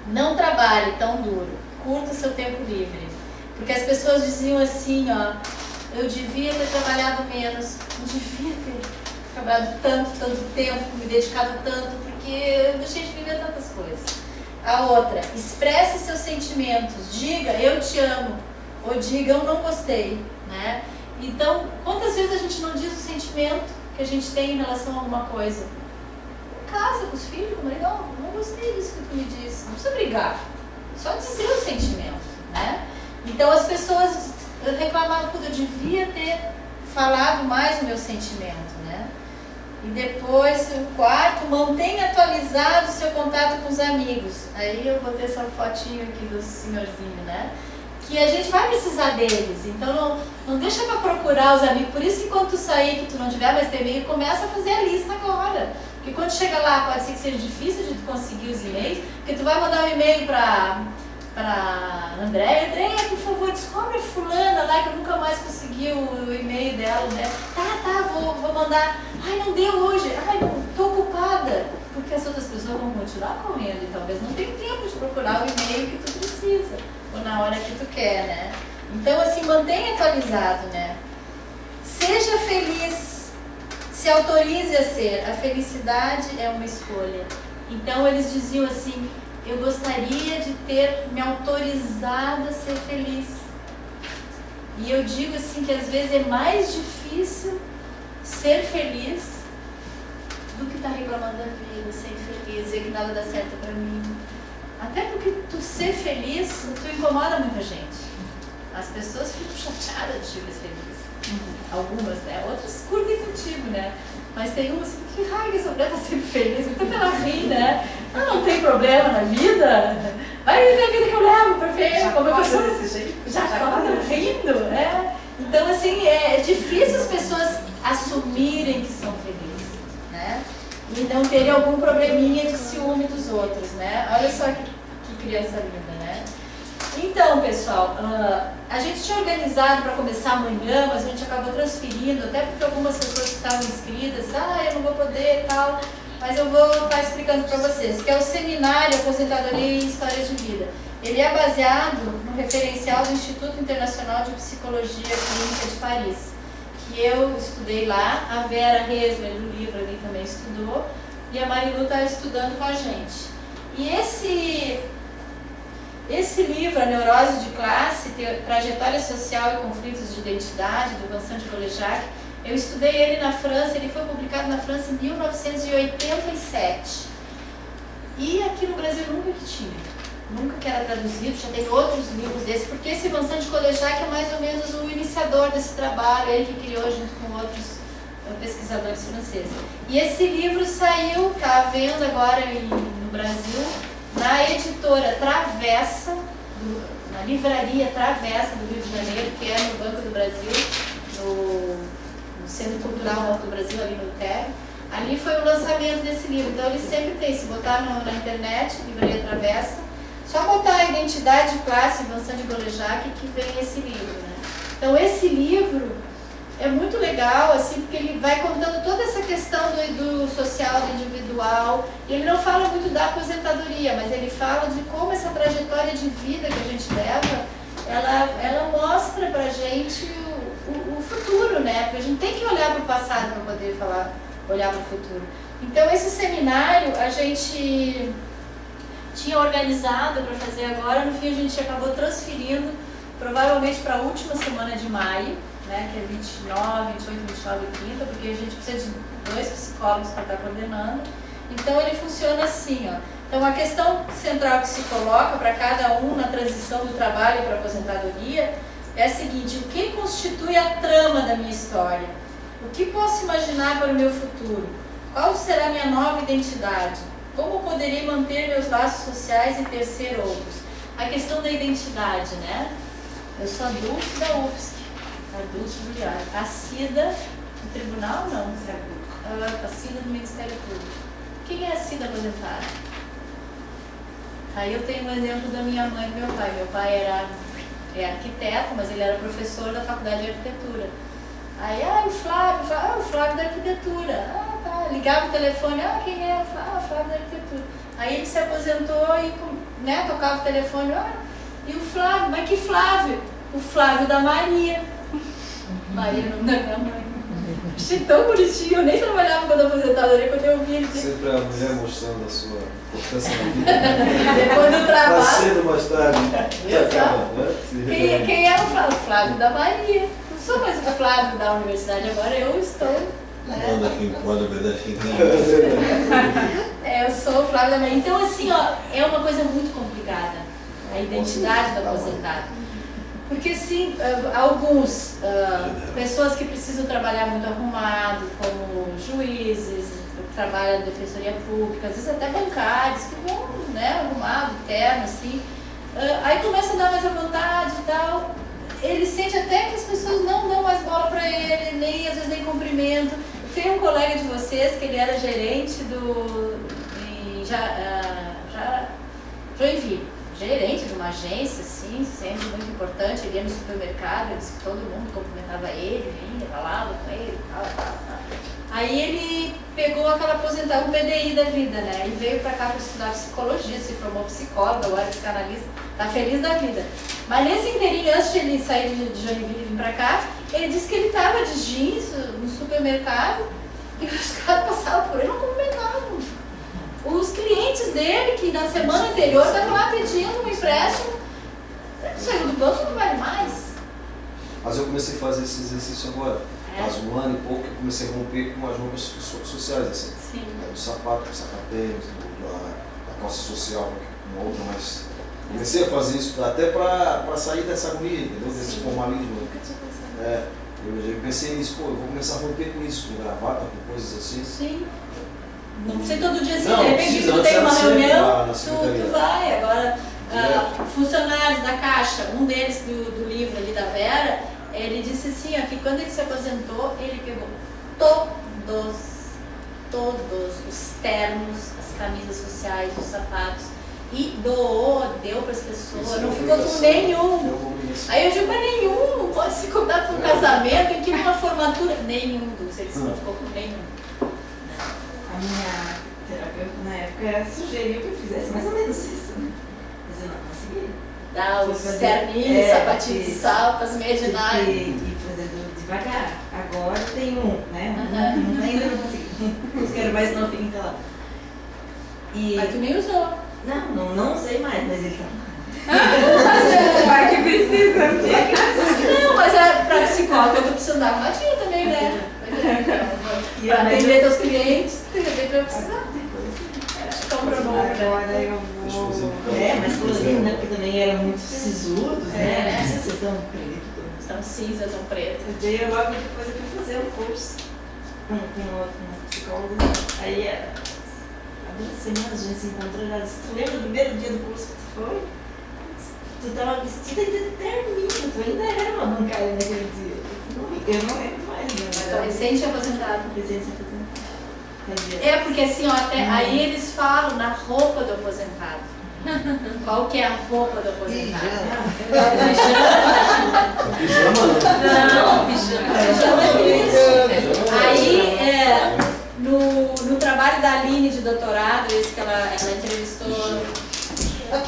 Não trabalhe tão duro, curta o seu tempo livre. Porque as pessoas diziam assim, ó, eu devia ter trabalhado menos, eu devia ter trabalhado tanto tempo, me dedicado tanto, porque eu deixei de viver tantas coisas. A outra, expresse seus sentimentos, diga eu te amo, ou diga eu não gostei, né? Então, quantas vezes a gente não diz o sentimento que a gente tem em relação a alguma coisa? Em casa, com os filhos, com o marido, não gostei disso que tu me disse, não precisa brigar, só dizer o sentimento, né? Então as pessoas reclamavam que eu devia ter falado mais o meu sentimento, né? E depois, o quarto, mantenha atualizado o seu contato com os amigos. Aí eu botei essa fotinho aqui do senhorzinho, né? Que a gente vai precisar deles, então não deixa para procurar os amigos. Por isso que quando tu sair, que tu não tiver mais teu e-mail, começa a fazer a lista agora. Porque quando chega lá, pode ser que seja difícil de tu conseguir os e-mails, porque tu vai mandar um e-mail para Andréia, por favor, descobre a fulana lá que eu nunca mais consegui o e-mail dela, né? Vou mandar. Ai, não deu hoje. Ai, não, tô ocupada. Porque as outras pessoas vão continuar correndo e talvez não tenha tempo de procurar o e-mail que tu precisa, ou na hora que tu quer, né? Então, assim, mantenha atualizado, né? Seja feliz, se autorize a ser. A felicidade é uma escolha. Então, eles diziam assim, eu gostaria de ter me autorizado a ser feliz. E eu digo assim que às vezes é mais difícil ser feliz do que estar reclamando da vida, ser infeliz, dizer que nada dá certo pra mim. Até porque tu ser feliz, tu incomoda muita gente. As pessoas ficam chateadas de te ver feliz. Algumas, né? Outras curtem contigo, né? Mas tem umas assim, que raiva, essa mulher tá sempre feliz, então ela ri, né? Não tem problema na vida, vai viver a vida que eu levo, perfeito. Como eu sou desse jeito? Já acorda rindo, né? Então, assim, é difícil as pessoas assumirem que são felizes, né? E não terem algum probleminha de ciúme dos outros, né? Olha só que criança linda, né? Então, pessoal, a gente tinha organizado para começar amanhã, mas a gente acabou transferindo, até porque algumas pessoas que estavam inscritas, eu não vou poder e tal, mas eu vou estar explicando para vocês, que é o Seminário Aposentadoria e História de Vida. Ele é baseado no referencial do Instituto Internacional de Psicologia Clínica de Paris, que eu estudei lá, a Vera Resler, do livro, ali também estudou, e a Marilu está estudando com a gente. E esse livro, A Neurose de Classe, Trajetória Social e Conflitos de Identidade, do Vincent de Colejac, eu estudei ele na França, ele foi publicado na França em 1987. E aqui no Brasil nunca que tinha. Nunca que era traduzido, já tem outros livros desses, porque esse Vincent de Colejac é mais ou menos o iniciador desse trabalho, ele que criou junto com outros pesquisadores franceses. E esse livro saiu, está à venda agora no Brasil, na editora Travessa, na livraria Travessa do Rio de Janeiro, que é no Banco do Brasil, no Centro Cultural do Brasil, ali no Terra. Ali foi o lançamento desse livro. Então ele sempre tem, se botar na internet, livraria Travessa, só botar a identidade de classe Vincent de Colejac que vem esse livro, né? Então esse livro é muito legal, assim, porque ele vai contando toda essa questão do social, do individual. E ele não fala muito da aposentadoria, mas ele fala de como essa trajetória de vida que a gente leva, ela mostra pra gente o futuro, né? Porque a gente tem que olhar para o passado para poder olhar para o futuro. Então esse seminário a gente tinha organizado para fazer agora, no fim a gente acabou transferindo provavelmente para a última semana de maio, né, que é 29, 28, 29 e 30, porque a gente precisa de 2 psicólogos para estar coordenando. Então ele funciona assim, ó. Então a questão central que se coloca para cada um na transição do trabalho para a aposentadoria é a seguinte: o que constitui a trama da minha história? O que posso imaginar para o meu futuro? Qual será a minha nova identidade? Como poderei manter meus laços sociais e ter outros? A questão da identidade, né? Eu sou a Dulce da UFSC, a Dulce do Diário. A Cida do Tribunal, não. A Cida do Ministério Público. Quem é a Cida aposentada? Aí eu tenho um exemplo da minha mãe e do meu pai. Meu pai é arquiteto, mas ele era professor da Faculdade de Arquitetura. Aí, o Flávio da Arquitetura. Tá. Ligava o telefone, quem é? O Flávio da Arquitetura. Aí ele se aposentou e, né, tocava o telefone, e o Flávio, mas que Flávio? O Flávio da Maria. Maria, não da minha mãe. Achei tão bonitinho, eu nem trabalhava quando aposentadoria, quando eu vi ele. Sempre a mulher mostrando a sua importância na vida. Depois do trabalho. Mais cedo, mais tarde. Quem é o Flávio? O Flávio da Maria. Não sou mais o Flávio da universidade, agora eu estou. Manda quem pode, obedece quem Eu sou o Flávio da Maria. Então, assim, ó, é uma coisa muito complicada, a identidade do aposentado. Porque, assim, pessoas que precisam trabalhar muito arrumado, como juízes, que trabalham na defensoria pública, às vezes até bancários, que vão, né, arrumado, terno, assim, aí começa a dar mais à vontade e tal. Ele sente até que as pessoas não dão mais bola para ele, nem às vezes nem cumprimento. Tem um colega de vocês que ele era gerente em Joinville, gerente de uma agência, assim, sempre muito importante. Ele ia no supermercado, ele disse que todo mundo cumprimentava ele, vinha, falava com ele, tal. Aí ele pegou aquela aposentadoria, um PDI da vida, né? Ele veio para cá para estudar psicologia, se formou psicólogo, agora é psicanalista, tá feliz da vida. Mas nesse inteirinho, antes de ele sair de Joinville e vir para cá, ele disse que ele estava de jeans no supermercado e os caras passavam por ele, não cumprimentavam. Os clientes dele, que na semana anterior estavam lá pedindo um empréstimo, saiu do banco, não vale mais. Mas eu comecei a fazer esse exercício agora. Faz um ano e pouco que eu comecei a romper com as roupas sociais, assim. Sim. Do sapato, do sapatênis, da calça social, uma outra, mas comecei a fazer isso até para sair dessa agonia, entendeu? Desse formalismo. Eu pensei nisso, eu vou começar a romper com isso, com gravata, com coisas assim. Sim. Não precisa todo dia assim, Não, de repente precisa, tu tem uma reunião, na tu vai. Agora, funcionários da Caixa, um deles do livro ali da Vera, ele disse assim, ó, que quando ele se aposentou, ele pegou todos os ternos, as camisas sociais, os sapatos, e deu para as pessoas, não ficou com nenhum. Aí eu digo, mas nenhum, não pode se contar para um casamento, em que numa formatura, nenhum dos eles não ficou com nenhum. A minha terapeuta na época sugeriu que eu fizesse mais ou menos isso, né? Mas eu não consegui. Dá os terninhos, sapatinhos de salto, as meias de nada. E fazendo devagar. Agora tem né? Ainda não consegui. Eu quero mais novinho, tá lá. Mas tu nem usou. Não sei mais, mas ele tá lá. Vai que precisa. Não, mas pra psicóloga eu tô precisando dar uma dica também, né? Pra atender teus clientes, de repente vai precisar. Acho que é um problema. Agora eu vou. Mas colorido, né? Porque também era muito sisudos, né? Vocês estão preto. Estão cinza, estão preto. Daí logo depois eu fui fazer um curso com uma psicóloga. Aí, há 2 semanas a gente se encontrou. Ela disse, tu lembra do primeiro dia do curso que tu foi? Tu estava vestida ainda de terninho, tu ainda era uma bancária naquele dia. Eu não lembro mais. Mas recente aposentado. Recente aposentado. É, porque assim, ó, aí eles falam na roupa do aposentado. Qual que é a roupa do aposentado? Pijama não. Pijama é isso. Aí, no trabalho da Aline de doutorado, esse que ela entrevistou,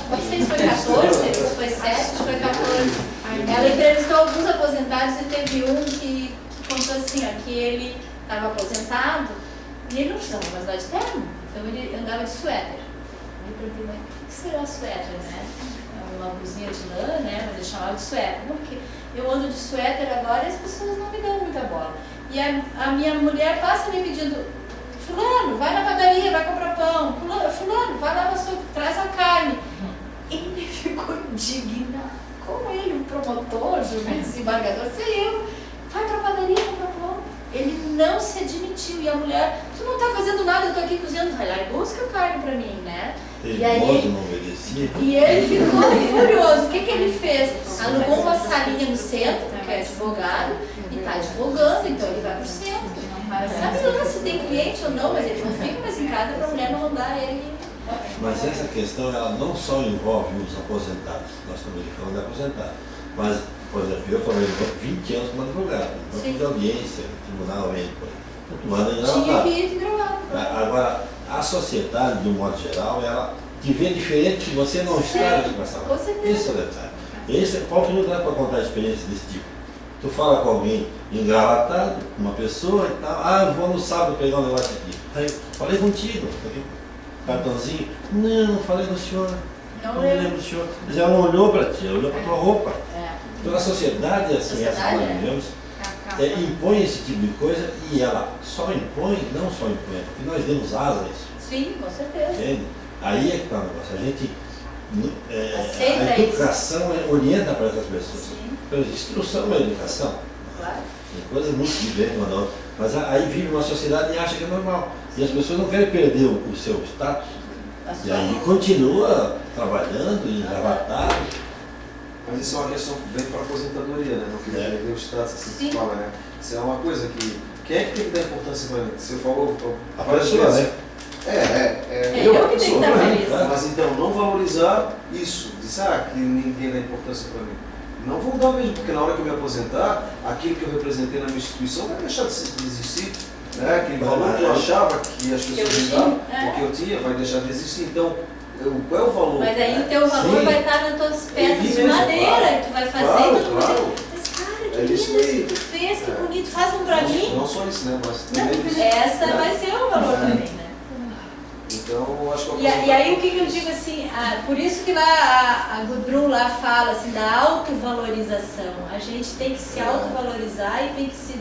não sei se foi 14, se foi 7, se foi 14. Ela entrevistou alguns aposentados e teve um que contou assim, ó, que ele estava aposentado e ele não precisava mais andar de terno, então ele andava de suéter. Ele perguntou, o que será suéter, né? Uma blusinha de lã, né? Mas ele chamava de suéter. Não, porque eu ando de suéter agora e as pessoas não me dão muita bola. E a minha mulher passa me pedindo, fulano, vai na padaria, vai comprar pão, fulano, vai lá no açougue, traz a carne. Ele ficou indignado. Como ele, um promotor, desembargador, sei eu, vai pra padaria, comprar pão. Ele não se admitiu. E a mulher, tu não tá fazendo nada, eu tô aqui cozinhando, vai lá e busca a carne pra mim, né? E ele ficou furioso. O que ele fez? Alugou uma salinha no centro, porque é advogado, e tá advogando, então ele vai pro centro. Sabe lá se tem cliente ou não, mas ele não fica mais em casa pra mulher não mandar ele. Mas essa questão, ela não só envolve os aposentados, nós também falamos de aposentados, mas, por exemplo, eu trabalhei 20 anos como advogado, então de audiência, tribunal, tinha que ir de gravata. Agora, a sociedade, de um modo geral, ela te vê diferente se você não está na educação. Com certeza. Esse é o detalhe. Esse, qualquer um dá para contar experiência desse tipo. Tu fala com alguém engravatado, uma pessoa e tal, eu vou no sábado pegar um negócio aqui. Aí, falei contigo, cartãozinho. Não falei do senhor. Não me lembro do senhor. Mas ela não olhou para ti, ela olhou para tua roupa. Então a sociedade é assim, essa que nós vivemos, impõe esse tipo de coisa e ela só impõe, não só impõe, porque nós demos asa a isso. Sim, com certeza. Entende? Aí é que está o negócio. A gente, aceita a educação orienta para essas pessoas. Sim. A instrução é educação. Claro. Tem coisas muito diferentes uma da outra. Mas aí vive uma sociedade e acha que é normal. E as pessoas não querem perder o seu status. E aí continua trabalhando, engravatado. Mas isso é uma questão bem para a aposentadoria, né? Não queria perder o status, assim se fala, né? Isso é uma coisa que... Quem é que tem que dar importância para mim? Você falou... A pessoa, né? Eu que tenho que estar feliz. Mas então, não valorizar isso. Dizer, que ninguém dá importância para mim. Não vou dar mesmo, porque na hora que eu me aposentar, aquilo que eu representei na minha instituição vai deixar de existir. Né? Aquele valor que eu achava que as pessoas davam, o que eu tinha, vai deixar de existir. Então, qual é o valor? Mas aí o teu valor vai estar nas tuas peças de madeira, que tu vai fazer e todo mundo diz, cara, que lindo isso que tu fez, que bonito, faz um pra mim. Não só isso, né? Mas também essa vai ser o valor também, né? Então, eu acho que e aí o que eu digo assim, por isso que lá a Gudrun lá fala assim, da autovalorização. A gente tem que se autovalorizar e tem que se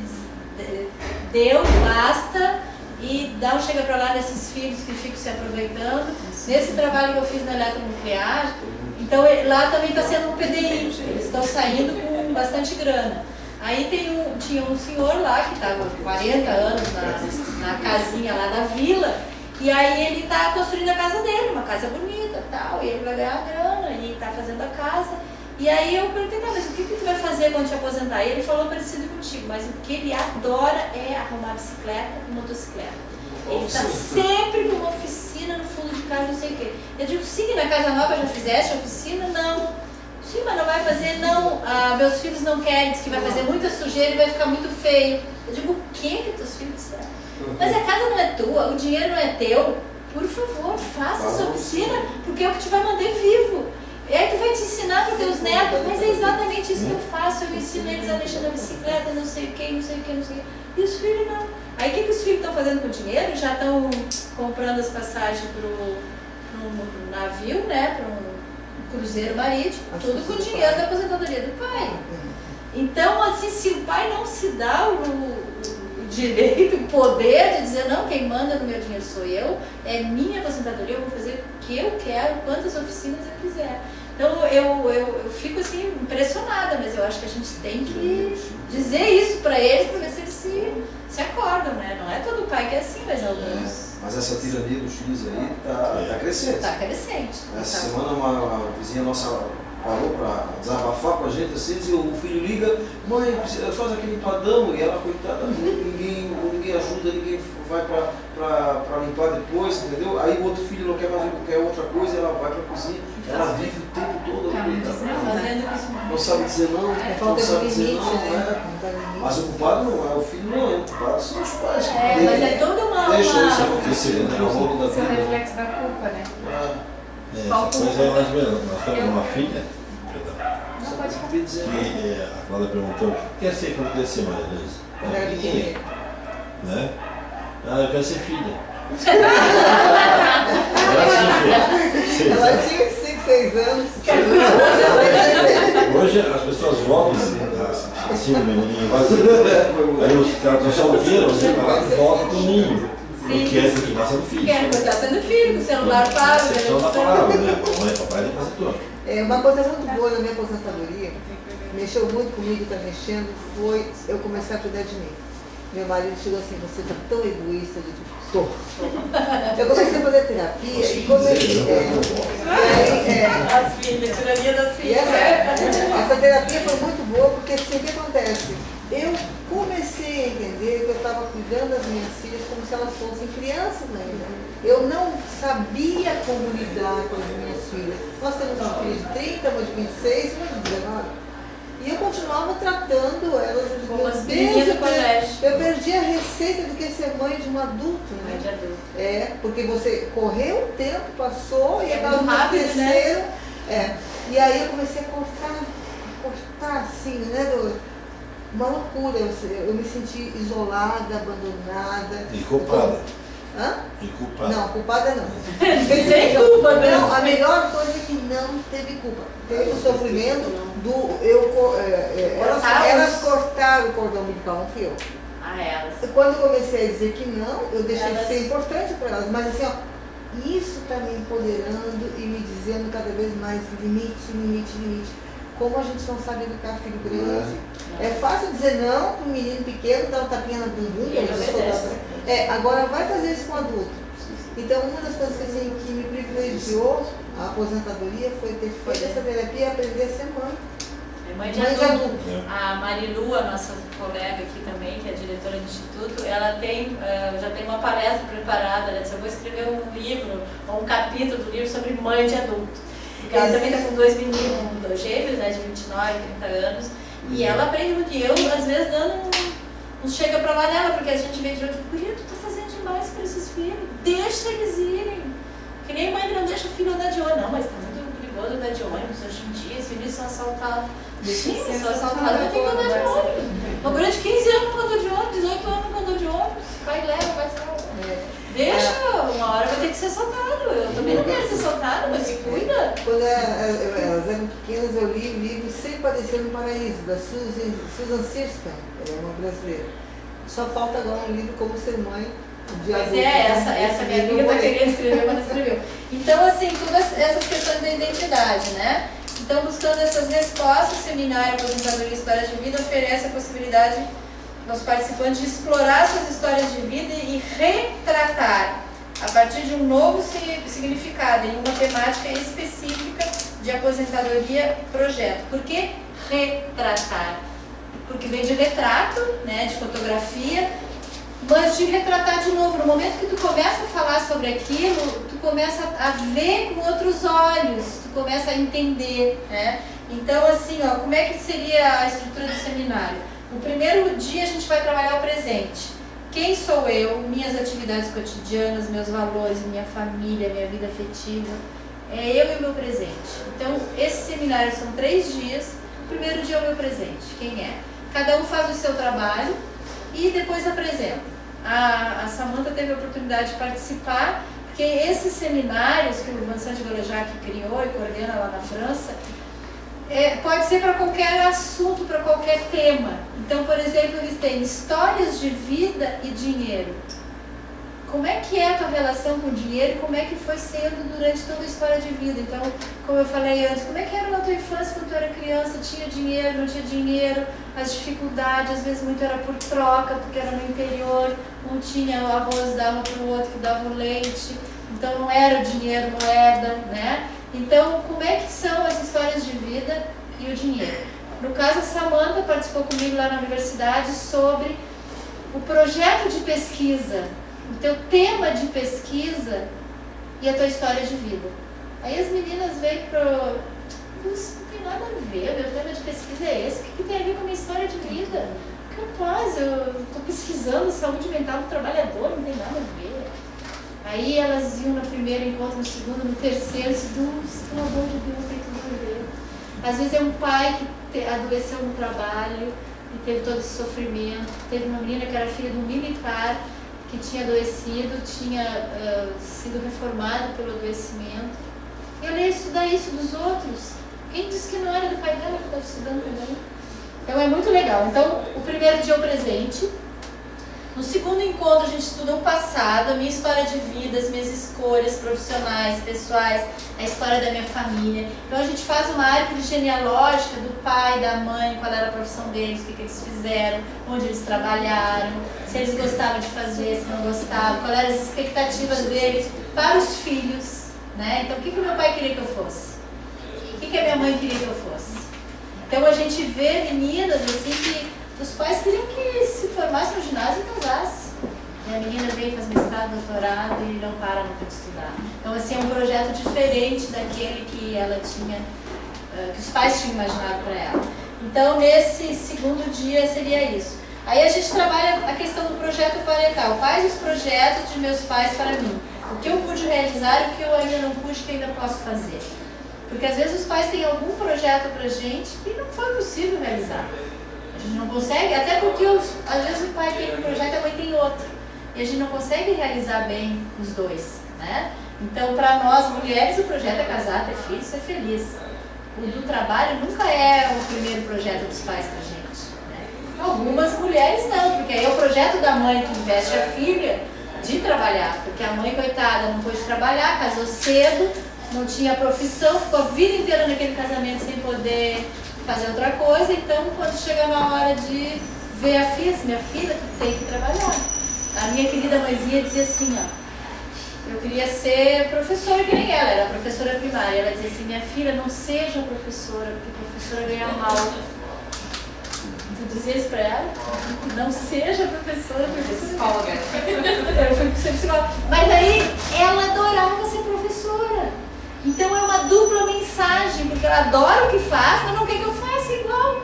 deu, basta, e não chega pra lá nesses filhos que ficam se aproveitando. Nesse trabalho que eu fiz na eletronuclear, então lá também está sendo um PDI, eles estão saindo com bastante grana. Aí tinha um senhor lá que estava 40 anos na casinha lá da vila, e aí ele está construindo a casa dele, uma casa bonita e tal, e ele vai ganhar grana e está fazendo a casa. E aí eu perguntei, mas o que tu vai fazer quando te aposentar? E ele falou parecido contigo, mas o que ele adora é arrumar bicicleta e motocicleta. Ele está sempre com uma oficina no fundo de casa, não sei o quê. Eu digo, sim, na casa nova já fizeste oficina? Não. Sim, mas não vai fazer? Não. Meus filhos não querem, diz que vai fazer muita sujeira e vai ficar muito feio. Eu digo, o que teus filhos disseram? Mas a casa não é tua, o dinheiro não é teu. Por favor, faça essa oficina, porque é o que te vai manter vivo. E aí tu vai te ensinar para teus netos, mas é exatamente isso que eu faço, eu ensino eles a mexer na bicicleta, não sei o que, não sei o que, não sei o que. E os filhos não. Aí o que os filhos estão fazendo com o dinheiro? Já estão comprando as passagens para um navio, né, para um cruzeiro marítimo, tudo com o dinheiro da aposentadoria do pai. Então, assim, se o pai não se dá o direito, o poder de dizer, não, quem manda no meu dinheiro sou eu, é minha aposentadoria, eu vou fazer o que eu quero, quantas oficinas eu quiser. Então eu fico assim impressionada, mas eu acho que a gente tem que dizer isso para eles para ver se eles se acordam, né? Não é todo pai que é assim, mas alguns. Mas essa tirania dos filhos aí tá crescente. Está crescente. Essa semana uma vizinha nossa parou para desabafar com a gente assim, e o filho liga, mãe, faz aquele empadão, e ela, coitada, ninguém ajuda, ninguém vai para limpar depois, entendeu? Aí o outro filho não quer mais, quer outra coisa, ela vai para a cozinha, ela vive o tempo todo não sabe dizer não sabe dizer não, mas o culpado não é o filho, não, o culpado são os pais. Mas é toda uma... Deixa isso acontecer, né? Ao longo da Esse é o vida. reflexo da culpa, né? Essa coisa é mais ou menos. Nós temos uma filha, Não pode falar. que a Flávia perguntou, o que quer ser quando crescer, Maria Luísa? Né? Eu quero ser filha. Ela tinha 5, 6 anos. Hoje as pessoas voltam assim, o menino vazio. Aí os caras estão solteiros, voltam com o ninho. Porque é continuar sendo filho. Quer continuar sendo filho, com o celular pago, televisão da palavra, né? Mamãe, papai, ele faz tudo. Uma coisa muito boa na minha aposentadoria, mexeu muito comigo, está mexendo, foi eu começar a cuidar de mim. Meu marido chegou assim, você está tão egoísta, eu digo, tô. Eu comecei a fazer terapia e comecei. As filhas, tirania das E filhas. essa terapia foi muito boa, porque assim, o que acontece? Eu comecei a entender que eu estava cuidando das minhas filhas como se elas fossem crianças ainda. Eu não sabia como lidar com as minhas filhas. Nós temos uma filha de 30, uma de 26 e uma de 19. E eu continuava tratando elas Como as desde meninas do colégio. eu perdi a receita do que é ser mãe de um adulto, Mãe né? de adulto. É, porque você correu o tempo, passou e É aquelas muito mães rápido, né? cresceram. É. E aí eu comecei a cortar assim, né? Uma loucura. Eu me senti isolada, abandonada. E culpada. Hã? E culpada. Não, culpada não. Sem culpa, né? Não, a melhor coisa é que não teve culpa. Teve o sofrimento elas cortaram o cordão umbilical, não fui eu. Ah, elas. Quando eu comecei a dizer que não, eu deixei de Elas- ser importante para elas. Mas assim, ó, isso está me empoderando e me dizendo cada vez mais limite. Como a gente não sabe educar filho grande. É fácil dizer não para um menino pequeno, dar um tapinha na bundinha, Ele obedece. agora vai fazer isso com adulto. Então, uma das coisas que me privilegiou a aposentadoria foi ter feito essa terapia e aprender a ser mãe. É mãe de Mãe de adulto. adulto. A Marilu, a nossa colega aqui também, que é diretora do Instituto, ela tem, já tem uma palestra preparada, ela disse, eu vou escrever um livro, ou um capítulo do livro sobre mãe de adulto. Porque ela também está com 2 meninos, 2 gêmeos, né, de 29, 30 anos, e ela aprende muito. E eu, às vezes, dando um chega pra lá nela, porque a gente vê de outro, guria, tu tá fazendo demais para esses filhos, deixa eles irem. Que nem mãe que não deixa o filho andar de ônibus. Não, mas tá muito perigoso andar de ônibus hoje em dia, os filhos são assaltados. Sim, são assaltados, mas tem que andar de ônibus. Uma mulher de 15 anos não andou de ônibus, 18 anos não andou de ônibus, vai e leva, vai salvar. Deixa, uma hora vai ter que ser assaltado. Eu também não quero ser assaltada, mas se cuida. Quando elas eram pequenas, eu li o livro Sem Padecer no Paraíso, da Susan Sirskam, ela é uma brasileira. Só falta agora um livro Como Ser Mãe de Mas adulto. essa minha amiga está querendo escrever, mas não escreveu. Então, assim, todas essas questões da identidade, né? Então, buscando essas respostas, o Seminário Aposentadoria e História de Vida oferece a possibilidade aos participantes de explorar suas histórias de vida e retratar a partir de um novo significado em uma temática específica de aposentadoria projeto. Por que retratar? Porque vem de retrato, né, de fotografia, mas de retratar de novo. No momento que tu começa a falar sobre aquilo, tu começa a ver com outros olhos, tu começa a entender, né? Então, assim, ó, como é que seria a estrutura do seminário? No primeiro dia a gente vai trabalhar o presente. Quem sou eu, minhas atividades cotidianas, meus valores, minha família, minha vida afetiva. É eu e o meu presente. Então, esse seminário são 3 dias. O primeiro dia é o meu presente. Quem é? Cada um faz o seu trabalho e depois apresenta. A Samantha teve a oportunidade de participar, porque esses seminários que o Vincent Golajac criou e coordena lá na França, pode ser para qualquer assunto, para qualquer tema. Então, por exemplo, eles têm histórias de vida e dinheiro. Como é que é a tua relação com o dinheiro e como é que foi sendo durante toda a história de vida? Então, como eu falei antes, como é que era na tua infância quando tu era criança? Tinha dinheiro, não tinha dinheiro? As dificuldades, às vezes muito era por troca, porque era no interior, um tinha o arroz, dava para o outro que dava o leite, então não era o dinheiro, moeda, né? Então, como é que são as histórias de vida e o dinheiro? No caso, a Samantha participou comigo lá na universidade sobre o projeto de pesquisa, o teu tema de pesquisa e a tua história de vida. Aí as meninas veio pro... Isso não tem nada a ver, meu tema de pesquisa é esse. O que tem a ver com a minha história de vida? Capaz, eu estou pesquisando saúde mental do trabalhador, não tem nada a ver. Aí elas iam no primeiro encontro, no segundo, no terceiro, e pelo amor de Deus, tem tudo a ver. Às vezes é um pai que adoeceu no trabalho e teve todo esse sofrimento. Teve uma menina que era filha de um militar que tinha adoecido, tinha sido reformado pelo adoecimento. E ela ia estudar isso dos outros. Quem disse que não era do pai dela que estava estudando também? Então é muito legal. Então, o primeiro dia é o presente. No segundo encontro, a gente estuda o passado, a minha história de vida, as minhas escolhas profissionais, pessoais, a história da minha família. Então, a gente faz uma árvore genealógica do pai, da mãe, qual era a profissão deles, o que eles fizeram, onde eles trabalharam, se eles gostavam de fazer, se não gostavam, quais eram as expectativas deles para os filhos, né? Então, o que o meu pai queria que eu fosse? O que a minha mãe queria que eu fosse? Então, a gente vê meninas assim que os pais queriam que se formasse no ginásio e casasse. E a menina veio, faz mestrado, doutorado e não para nunca de estudar. Então, assim, é um projeto diferente daquele que ela tinha, que os pais tinham imaginado para ela. Então, nesse segundo dia seria isso. Aí a gente trabalha a questão do projeto parental. Quais os projetos de meus pais para mim? O que eu pude realizar e o que eu ainda não pude, que ainda posso fazer. Porque às vezes os pais têm algum projeto pra gente que não foi possível realizar. A gente não consegue, até porque às vezes o pai tem um projeto e a mãe tem outro. E a gente não consegue realizar bem os dois, né? Então, para nós mulheres, o projeto é casar, ter filhos, ser feliz. O do trabalho nunca é o primeiro projeto dos pais pra gente, né? Algumas mulheres não, porque aí é o projeto da mãe que investe a filha de trabalhar. Porque a mãe, coitada, não pôde trabalhar, casou cedo, não tinha profissão, ficou a vida inteira naquele casamento sem poder fazer outra coisa. Então, quando chega na hora de ver a filha, minha filha, tu tem que trabalhar. A minha querida mãezinha dizia assim, ó, eu queria ser professora que nem ela, era professora primária. Ela dizia assim, minha filha, não seja professora, porque professora ganha mal. Tu dizia isso pra ela? Não seja professora, porque você Psicóloga. Eu fui ser psicóloga. Mas aí ela adorava ser professora. Então é uma dupla mensagem, porque ela adora o que faz, mas não quer que eu faça igual.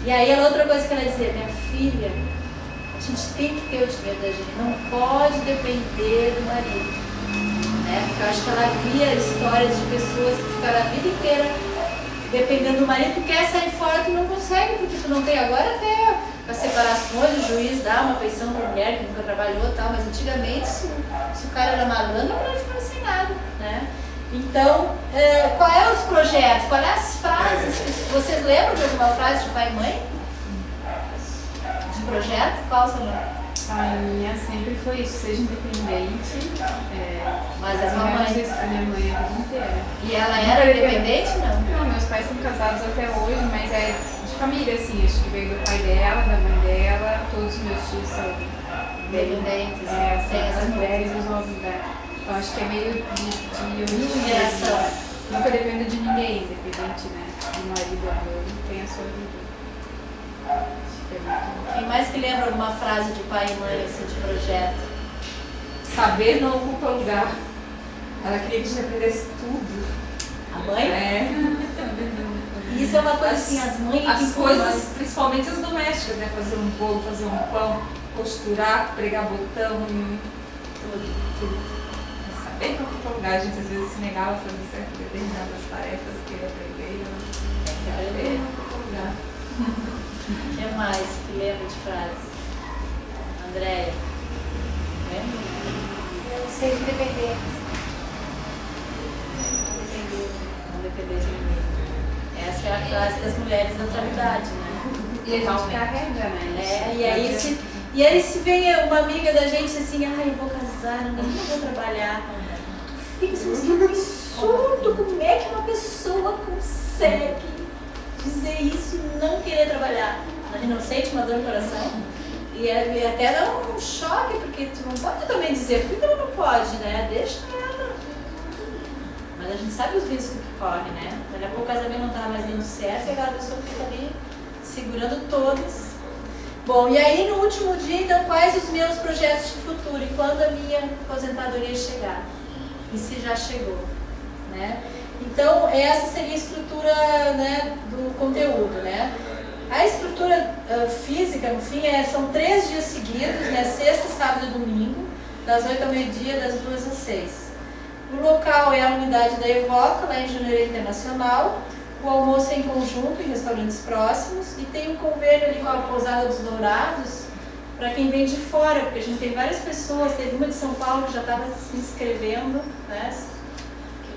E aí ela, outra coisa que ela dizia, minha filha, a gente tem que ter o dinheiro da gente, não pode depender do marido. Né? Porque eu acho que ela via histórias de pessoas que ficaram a vida inteira dependendo do marido, tu quer sair fora, tu não consegue, porque tu não tem agora até as separações, o juiz dá uma pensão para mulher que nunca trabalhou e tal, mas antigamente se o cara era malandro, a mulher ficava sem nada, né? Então, qual é os projetos, qual é as frases? Vocês lembram de alguma frase de pai e mãe? De projeto? Qual seu nome? A minha sempre foi isso, seja independente. Mas a sua mãe? A minha mãe a vida inteira. E ela era independente, não? Não, meus pais são casados até hoje, mas é de família, assim. Acho que veio do pai dela, da mãe dela, todos os meus tios são Independentes, sem sem as essa mulheres e os homens, né? Então acho que é meio de origem geração. mesmo. Nunca dependo de ninguém, independente, né? Do marido ou amor, tem a sua vida. Quem mais que lembra alguma frase de pai e mãe assim, de projeto? Saber não ocupa lugar. Ela queria que a gente aprendesse tudo. A mãe? É. E isso é uma coisa assim, as mães As que coisas, principalmente as domésticas, né? Fazer um bolo, fazer um pão, costurar, pregar botão, tudo. Saber não ocupa lugar. A gente às vezes se negava a fazer certas determinadas tarefas que ele aprendeu. Saber não ocupa lugar. O que mais que lembra de frase? Andréia? Lembra? Eu sei independente. Não depender de ninguém. Essa é a frase das mulheres da atualidade, né? E a gente carrega, né? E aí se vem uma amiga da gente assim, ai, eu vou casar, não vou trabalhar. Fica assim, que absurdo, como é que uma pessoa consegue dizer isso e não querer trabalhar? A gente não sente uma dor no coração? E até dá um choque, porque tu não pode também dizer, por que ela não pode, né? Deixa ela. Mas a gente sabe os riscos que corre, né? Daqui a pouco o casamento não tá mais dando certo e aquela pessoa fica ali segurando todas. Bom, e aí no último dia, então, quais os meus projetos de futuro e quando a minha aposentadoria chegar? E se já chegou, né? Então, essa seria a estrutura, né, do conteúdo, né? A estrutura física, no fim, são 3 dias seguidos, né? Sexta, sábado e domingo, das 8 ao meio-dia, das 2 às 6. O local é a unidade da Evoca, lá em Janeiro Internacional. O almoço é em conjunto, em restaurantes próximos. E tem um convênio ali com a Pousada dos Dourados, para quem vem de fora, porque a gente tem várias pessoas, teve uma de São Paulo que já estava se inscrevendo, né?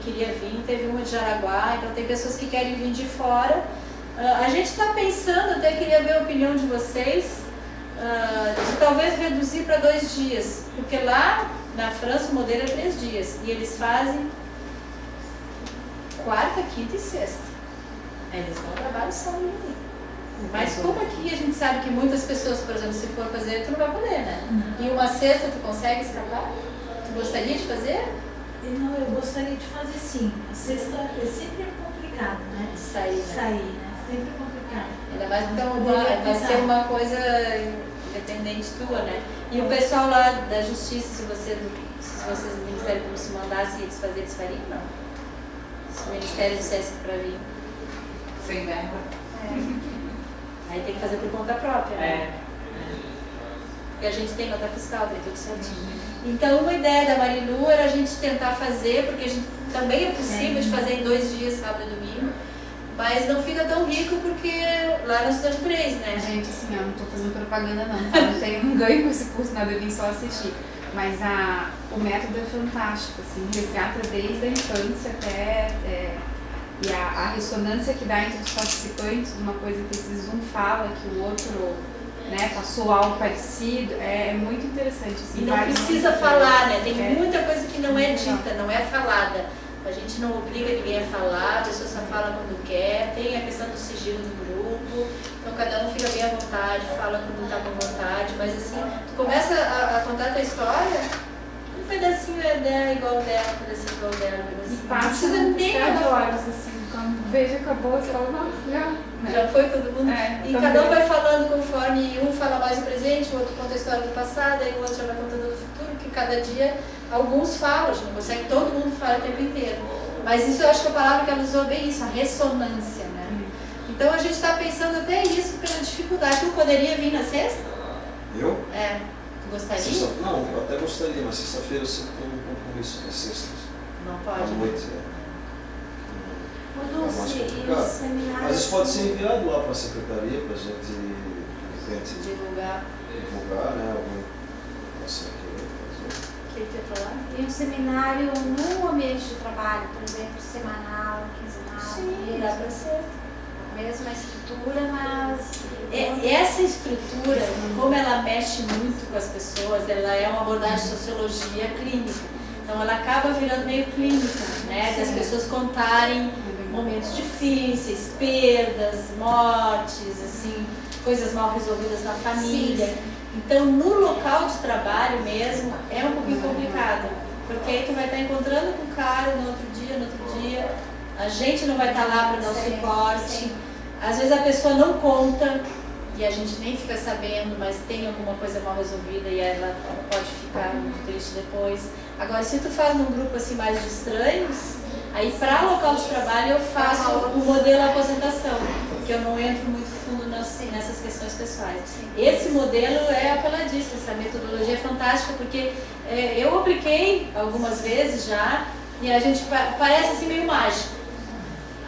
Queria vir, teve uma de Jaraguá, então tem pessoas que querem vir de fora. A gente está pensando, até queria ver a opinião de vocês, de talvez reduzir para 2 dias, porque lá na França o modelo é 3 dias, e eles fazem quarta, quinta e sexta. Eles não trabalham sábado e domingo. Mas como aqui a gente sabe que muitas pessoas, por exemplo, se for fazer, tu não vai poder, né? E uma sexta tu consegue escapar? Tu gostaria de fazer? Não, eu gostaria de fazer sim. A sexta sempre é complicado, né? Sair, né? Sair, né? Sempre é complicado. Ainda mais porque vai ser uma coisa independente tua, né? E o pessoal lá da justiça, se vocês do Ministério Público se mandassem eles fazerem, eles fariam? Não. Se o Ministério dissesse para vir. Sem verba. Aí tem que fazer por conta própria, né? É. Porque a gente tem nota fiscal, tem tudo certinho. Então, uma ideia da Marilu era a gente tentar fazer, porque a gente também é possível de fazer em 2 dias, sábado e domingo, mas não fica tão rico porque lá nós estamos 3, né? Gente, assim, eu não tô fazendo propaganda não, tá? Não ganho com esse curso, nada, eu vim só assistir. Mas o método é fantástico, assim, resgata desde a infância até... e a ressonância que dá entre os participantes, uma coisa que esses um fala, que o outro, né, passou algo parecido, é muito interessante. Assim, E não precisa falar, né? Tem muita coisa que não é dita, não é falada. A gente não obriga ninguém a falar, a pessoa só fala quando quer, tem a questão do sigilo do grupo, então cada um fica bem à vontade, fala quando está com vontade, mas assim, tu começa a contar a tua história, um pedacinho é igual dela, um pedacinho igual dela, E passa um piscar de olhos, assim, quando vejo acabou, você fala, nossa, já foi todo mundo. E também. cada um vai falando conforme um fala mais o presente, o outro conta a história do passado, aí o outro já vai contando do futuro, que cada dia alguns falam, a gente não consegue todo mundo falar o tempo inteiro. Mas isso eu acho que a palavra que ela usou é bem isso, a ressonância, né? Então a gente está pensando até isso pela dificuldade. Tu poderia vir na sexta? Eu? É. Tu gostaria? Não, eu até gostaria, mas sexta-feira eu sempre tenho um compromisso, é sexta. Não À pode. noite, Ô, é mais Dulce, e complicado. os seminários... Mas isso pode ser enviado lá para a secretaria para a gente Divulgar. divulgar, né? Alguém possa querer fazer. O que tu ia falar? E um seminário no ambiente de trabalho, por exemplo, semanal, quinzenal, Sim, dá para ser. mesma estrutura, mas... Essa estrutura, como ela mexe muito com as pessoas, ela é uma abordagem de sociologia clínica. Então ela acaba virando meio clínica, né? Das pessoas contarem momentos difíceis, perdas, mortes, assim, coisas mal resolvidas na família. Então no local de trabalho mesmo é um pouquinho complicado, porque aí tu vai estar encontrando com o cara no outro dia, a gente não vai estar lá para dar o suporte. Às vezes a pessoa não conta e a gente nem fica sabendo, mas tem alguma coisa mal resolvida e ela pode ficar muito triste depois. Agora, se tu faz num grupo assim mais de estranhos, aí para local de trabalho eu faço o modelo aposentação, porque eu não entro muito fundo nessas questões pessoais. Esse modelo é apeladíssimo, essa metodologia é fantástica, porque eu apliquei algumas vezes já e a gente parece assim meio mágico.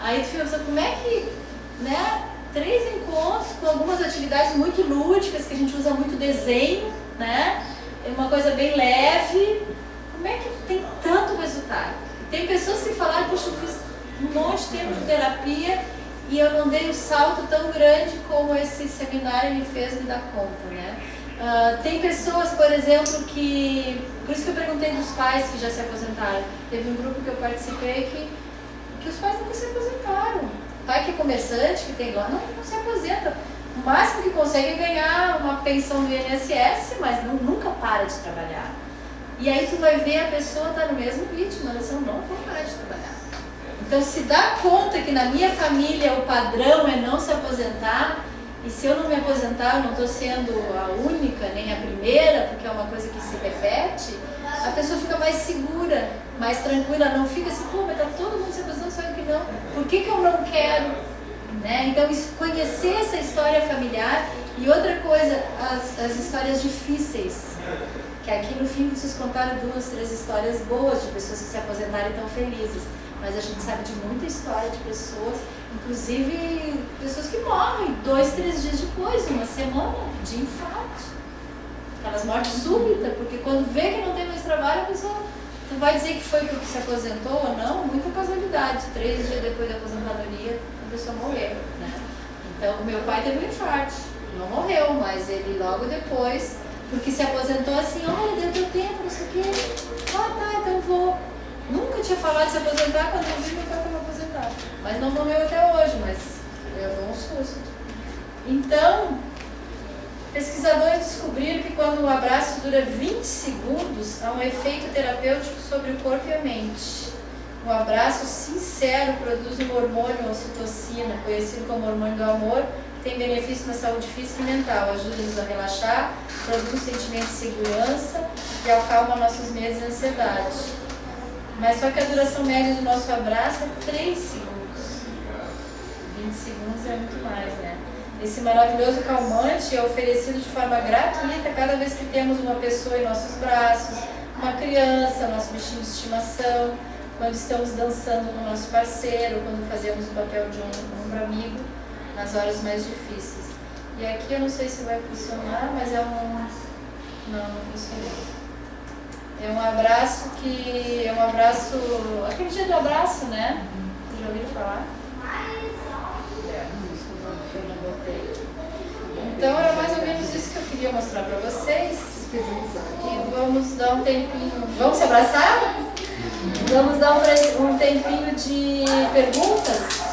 Aí tu fica pensando, como é que, né, 3 encontros com algumas atividades muito lúdicas, que a gente usa muito desenho, né, é uma coisa bem leve, como é que tem tanto resultado? Tem pessoas que falaram, puxa, eu fiz um monte de tempo de terapia e eu não dei um salto tão grande como esse seminário me fez me dar conta, né? Tem pessoas, por exemplo, que... Por isso que eu perguntei dos pais que já se aposentaram. Teve um grupo que eu participei que os pais nunca se aposentaram. O pai que é comerciante, que tem lá, não se aposenta. O máximo que consegue é ganhar uma pensão do INSS, mas nunca para de trabalhar. E aí tu vai ver a pessoa está no mesmo ritmo, ela não vou parar de trabalhar. Então se dá conta que na minha família o padrão é não se aposentar, e se eu não me aposentar eu não estou sendo a única, nem a primeira, porque é uma coisa que se repete, a pessoa fica mais segura, mais tranquila, não fica assim, pô, mas está todo mundo se aposentando, só eu que não, por que eu não quero? Né? Então conhecer essa história familiar e outra coisa, as histórias difíceis. Que aqui no fim vocês contaram 2, 3 histórias boas de pessoas que se aposentaram e estão felizes. Mas a gente sabe de muita história de pessoas, inclusive pessoas que morrem 2, 3 dias depois, uma semana de infarto. Aquelas mortes súbitas, porque quando vê que não tem mais trabalho, a pessoa tu vai dizer que foi porque se aposentou ou não, muita casualidade. 3 dias depois da aposentadoria, a pessoa morreu, né? Então, meu pai teve um infarto, não morreu, mas ele logo depois... Porque se aposentou assim, olha, deu teu tempo, não sei o quê. Ah, tá, então vou. Nunca tinha falado de se aposentar, quando eu vi meu pai estava aposentado. Mas não morreu até hoje, mas levou um susto. Então, pesquisadores descobriram que quando o abraço dura 20 segundos, há um efeito terapêutico sobre o corpo e a mente. Um abraço sincero produz um hormônio, ocitocina, conhecido como hormônio do amor, tem benefício na saúde física e mental, ajuda-nos a relaxar, produz um sentimento de segurança e acalma nossos medos e ansiedade. Mas só que a duração média do nosso abraço é 3 segundos. 20 20 segundos é muito mais, né? Esse maravilhoso calmante é oferecido de forma gratuita cada vez que temos uma pessoa em nossos braços, uma criança, nosso bichinho de estimação, quando estamos dançando com o nosso parceiro, quando fazemos o papel de um ombro amigo nas horas mais difíceis. E aqui eu não sei se vai funcionar, mas é um... Não funcionou. É um abraço que... É um abraço... Aquele dia do abraço, né? Já ouviram falar? Então era mais ou menos isso que eu queria mostrar para vocês. E vamos dar um tempinho. Vamos se abraçar? Vamos dar um tempinho de perguntas.